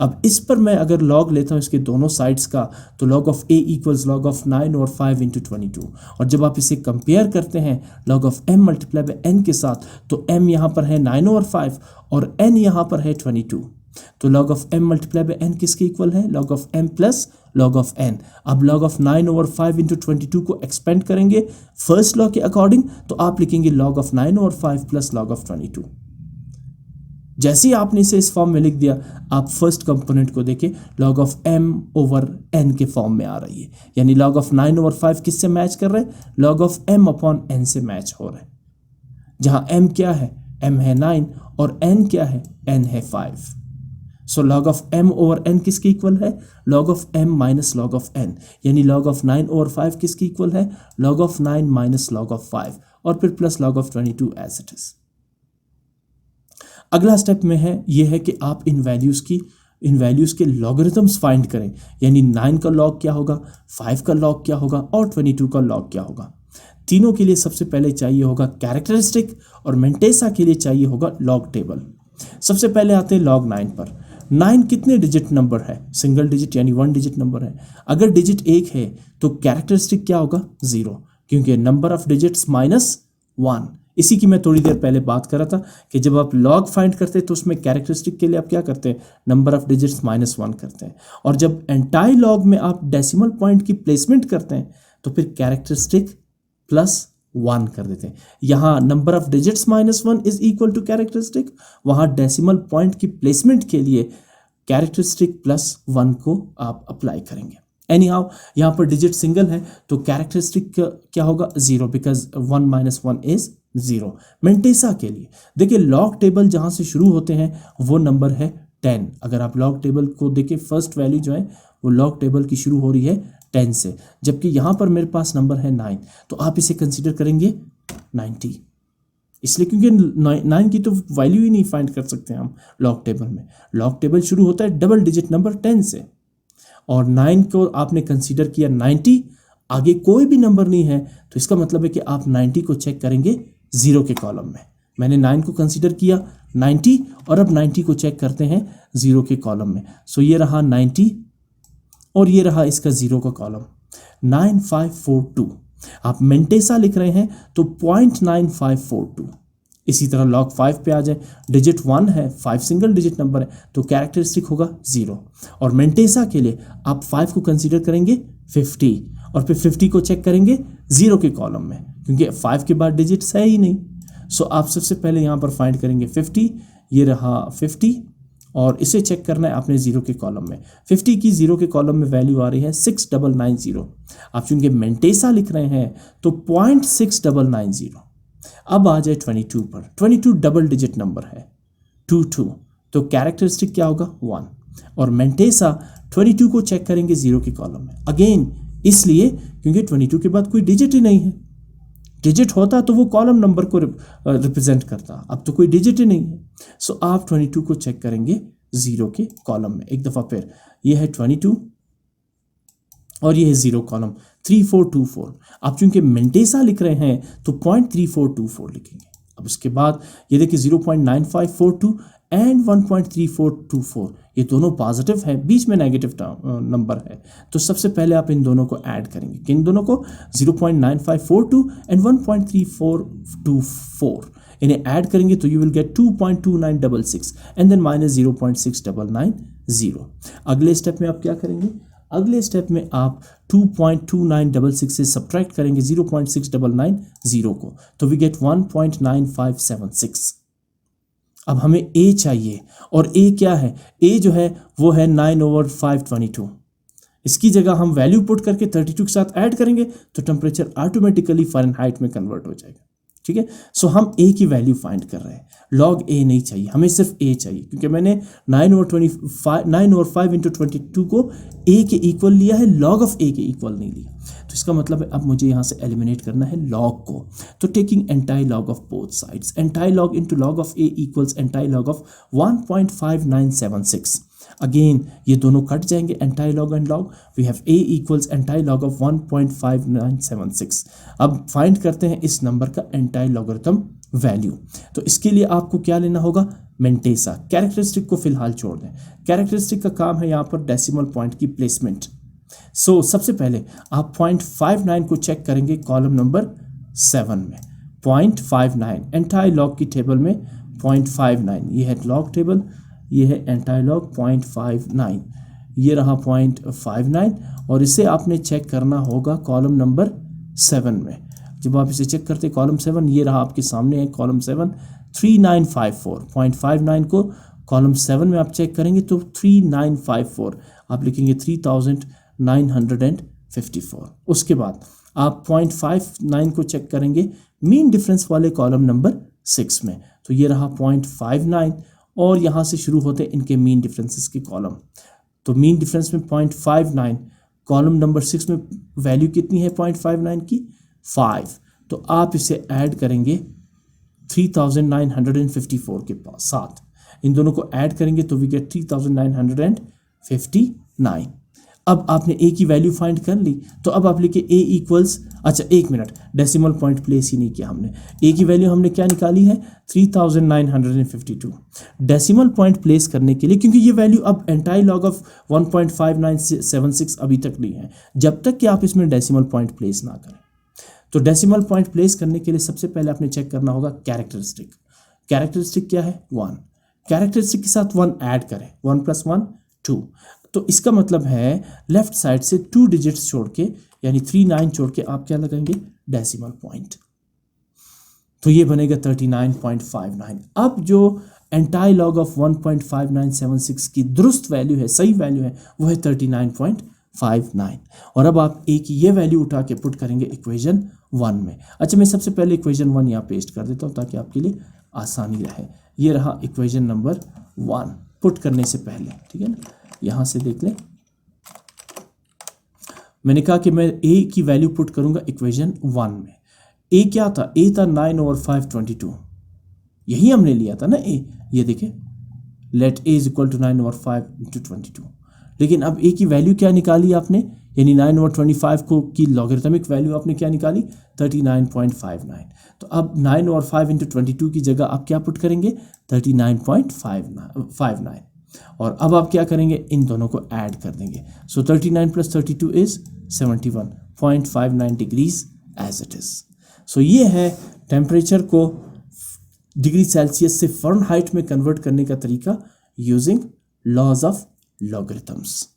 अब इस पर मैं अगर लॉग लेता हूँ इसके दोनों साइड्स का, तो log of A = log of 9/5 × 22। और जब आप इसे कंपेयर करते हैं log of m × n के साथ, तो m यहाँ पर है 9/5 और n यहाँ पर है 22। तो log of m × n किसके इक्वल है, log of m + log of n। अब log of 9/5 × 22 को एक्सपेंड करेंगे फर्स्ट लॉ के अकॉर्डिंग, तो आप लिखेंगे log of 9/5 + log of 22। जैसे ही आपने इसे इस फॉर्म में लिख दिया, आप फर्स्ट कंपोनेंट को देखें, log of m over n के फॉर्म में आ रही है, यानी log of 9 ओवर 5 किससे मैच कर रहे हैं, log of m upon n से मैच हो रहे हैं, जहां m क्या है, m है 9 और n क्या है, n है 5। So log of m over n किसके इक्वल है, log of m minus log of n, यानी log of 9 ओवर 5 किसके इक्वल है, log of 9 minus log of 5 और फिर plus log of 22 as it is. अगला स्टेप में है ये है कि आप इन वैल्यूज़ के लॉगरिथम्स फाइंड करें, यानी 9 का लॉग क्या होगा, 5 का लॉग क्या होगा और 22 का लॉग क्या होगा। तीनों के लिए सबसे पहले चाहिए होगा कैरेक्टरिस्टिक और मेंटेसा के लिए चाहिए होगा लॉग टेबल। सबसे पहले आते हैं log 9 पर। 9 कितने डिजिट नंबर है, सिंगल डिजिट यानी 1 डिजिट नंबर है। अगर डिजिट 1 है तो कैरेक्टरिस्टिक क्या होगा, 0, क्योंकि नंबर ऑफ डिजिट्स माइनस 1। इसी की मैं थोड़ी देर पहले बात कर रहा था कि जब आप लॉग फाइंड करते हैं तो उसमें कैरेक्टरिस्टिक के लिए आप क्या करते हैं, नंबर ऑफ डिजिट्स माइनस 1 करते हैं, और जब एंटाई लॉग में आप डेसिमल पॉइंट की प्लेसमेंट करते हैं तो फिर कैरेक्टरिस्टिक प्लस 1 कर देते हैं। यहाँ number of digits minus 1 is equal to characteristic, वहाँ डेसिमल पॉइंट की प्लेसमेंट के लिए कैरेक्टरिस्टिक प्लस 1 को आप अप्लाई करेंगे। एनी हाउ यहाँ पर डिजिट सिंगल है तो कैरेक्टरिस्टिक क्या होगा, 0, बिकॉज 1 माइनस 1 इज 0। मेंटेसा के लिए देखिए लॉग टेबल जहाँ से शुरू होते हैं वो नंबर है 10। अगर आप लॉग टेबल को देखिए फर्स्ट वैल्यू जो है वो लॉग टेबल की शुरू हो रही है 10 से, जबकि यहाँ पर मेरे पास नंबर है 9, तो आप इसे कंसीडर करेंगे 90, इसलिए क्योंकि 9 की तो वैल्यू ही नहीं फाइंड कर सकते हम लॉग टेबल में। लॉग टेबल शुरू होता है डबल डिजिट नंबर 10 से, और 9 को आपने कंसीडर किया 90, आगे कोई भी नंबर नहीं है, तो इसका मतलब है कि आप 90 को चेक करेंगे 0 के कॉलम में। मैंने 9 को कंसीडर किया 90 और अब 90 को चेक करते हैं 0 के कॉलम में। सो ये रहा 90 और ये रहा इसका 0 का कॉलम, 9542। आप मेंटेसा लिख रहे हैं तो 0.9542। इसी तरह log 5 पे आ जाए, डिजिट 1 है, 5 सिंगल डिजिट नंबर है तो कैरेक्टरिस्टिक होगा 0, और मेंटेसा के लिए आप 5 को कंसीडर करेंगे 50 और फिर 50 को चेक करेंगे 0 के कॉलम में, क्योंकि 5 के बाद डिजिट्स है ही नहीं। सो आप सबसे पहले यहाँ पर फाइंड करेंगे 50, ये रहा 50 और इसे चेक करना है आपने 0 के कॉलम में। 50 की 0 के कॉलम में वैल्यू आ रही है 6990। आप चूंकि मेंटेसा लिख रहे हैं तो 0.6990। अब आ जाए 22 पर। 22 डबल डिजिट नंबर है 22, तो कैरेक्टरिस्टिक क्या होगा 1, और मेंटेसा 22 को चेक करेंगे 0 के कॉलम में। अगेन इसलिए क्योंकि 22 के बाद कोई डिजिट ही नहीं है, डिजिट होता तो वो कॉलम नंबर को रिप्रेजेंट करता, अब तो कोई डिजिट ही नहीं है। सो आप 22 को चेक करेंगे 0 के कॉलम में। एक दफ़ा फिर ये है 22 और ये है 0 कॉलम 3424। आप चूंकि मेंटेसा लिख रहे हैं तो 0.3424 लिखेंगे। अब उसके बाद ये देखिए 0.9542 एंड 1.3424, ये दोनों पॉजिटिव है, बीच में नेगेटिव नंबर है, तो सबसे पहले आप इन दोनों को ऐड करेंगे। किन दोनों को, 0.9542 एंड 1.3424, इन्हें ऐड करेंगे तो you will get 2.2966 and then minus 0.6990। अगले स्टेप में आप क्या करेंगे, अगले स्टेप में आप 2.2966 से सब्ट्रैक्ट करेंगे 0.699 को, तो वी गेट 1.9576। अब हमें a चाहिए, और a क्या है, a जो है वो है 9/522। इसकी जगह हम वैल्यू पुट करके 32 के साथ ऐड करेंगे तो टेम्परेचर ऑटोमेटिकली फ़ारेनहाइट में कन्वर्ट हो जाएगा। ठीक है, सो हम a की वैल्यू फाइंड कर रहे हैं, log a नहीं चाहिए, हमें सिर्फ a चाहिए, क्योंकि मैंने 9/5 इंटू 22 को a के इक्वल लिया है, log ऑफ a के इक्वल नहीं लिया। तो इसका मतलब है अब मुझे यहाँ से एलिमिनेट करना है log को, तो taking anti log of both sides, anti log into log of a equals anti log of 1.5976। Again ये दोनों कट जाएंगे, anti log and log, we have a equals anti log of 1.5976। अब फाइंड करते हैं इस नंबर का एंटाई लॉगरिथम वैल्यू। तो इसके लिए आपको क्या लेना होगा, मेंटेसा। कैरेक्टरिस्टिक को फिलहाल छोड़ दें, कैरेक्टरिस्टिक का काम है यहाँ पर डेसिमल पॉइंट की प्लेसमेंट। सो सबसे पहले आप 0.59 को चेक करेंगे कॉलम नंबर 7 में, 0.59 एंटाई लॉग की टेबल में 0.59, ये है लॉग टेबल, ये है एंटाई लॉग 0.59, ये रहा 0.59, और इसे आपने चेक करना होगा कॉलम नंबर 7 में। जब आप इसे चेक करते कॉलम 7, ये रहा आपके सामने है कॉलम 7, 3954 0.59 को कॉलम 7 में आप चेक करेंगे तो 3954 आप लिखेंगे 3954। उसके बाद आप 0.59 को चेक करेंगे मीन डिफरेंस वाले कॉलम नंबर 6 में, तो ये रहा 0.59 और यहाँ से शुरू होते इनके मीन डिफरेंसेस के कॉलम। तो मीन डिफरेंस में 0.59, कॉलम नंबर 6 में वैल्यू कितनी है 0.59 की 5, तो आप इसे ऐड करेंगे 3954 के साथ, इन दोनों को ऐड करेंगे तो वी गेट 3959। अब आपने a की वैल्यू फाइंड कर ली, तो अब आप लिखे a इक्वल्स, अच्छा एक मिनट, डेसिमल पॉइंट प्लेस ही नहीं किया हमने। a की वैल्यू हमने क्या निकाली है 3952। डेसिमल पॉइंट प्लेस करने के लिए, क्योंकि ये वैल्यू अब एंटाई लॉग ऑफ 1.5976 अभी तक नहीं है, जब तक कि आप इसमें डेसिमल पॉइंट प्लेस ना करें। तो डेसिमल पॉइंट प्लेस करने के लिए सबसे पहले आपने चेक करना होगा कैरेक्टरिस्टिक। कैरेक्टरिस्टिक क्या है 1, कैरेक्टरिस्टिक के साथ 1 ऐड करें, 1 + 1 2, तो इसका मतलब है लेफ्ट साइड से 2 डिजिट्स छोड़ के यानी 39 छोड़ के आप क्या लगाएंगे डेसिमल पॉइंट, तो ये बनेगा 39.59। अब जो एंटाई लॉग ऑफ 1.5976 की दुरुस्त वैल्यू है, सही वैल्यू है, वो है 39.59। और अब आप a की ये वैल्यू उठा के पुट करेंगे इक्वेशन 1 में। अच्छा मैं सबसे पहले इक्वेशन 1 यहाँ पेस्ट कर देता हूँ ताकि आपके लिए आसानी रहे। ये रहा इक्वेशन नंबर 1 पुट करने से पहले, ठीक है ना, यहाँ से देख लें, मैंने कहा कि मैं a की वैल्यू पुट करूंगा इक्वेशन 1 में। a क्या था, a था 9/5 22, यही हमने लिया था ना a, ये देखें let a is equal to 9/5 × 22। लेकिन अब a की वैल्यू क्या निकाली आपने, यानी 9/25 को की लॉगरिथमिक वैल्यू आपने क्या निकाली 39.59। तो अब 9/5 × 22 की जगह आप क्या पुट करेंगे 39.59, और अब आप क्या करेंगे इन दोनों को ऐड कर देंगे। So 39 + 32 is 71.59 degrees as it is. So ये है टेम्परेचर को डिग्री सेल्सियस से फ़ारेनहाइट में कन्वर्ट करने का तरीका यूजिंग लॉज ऑफ लॉगरिथम्स।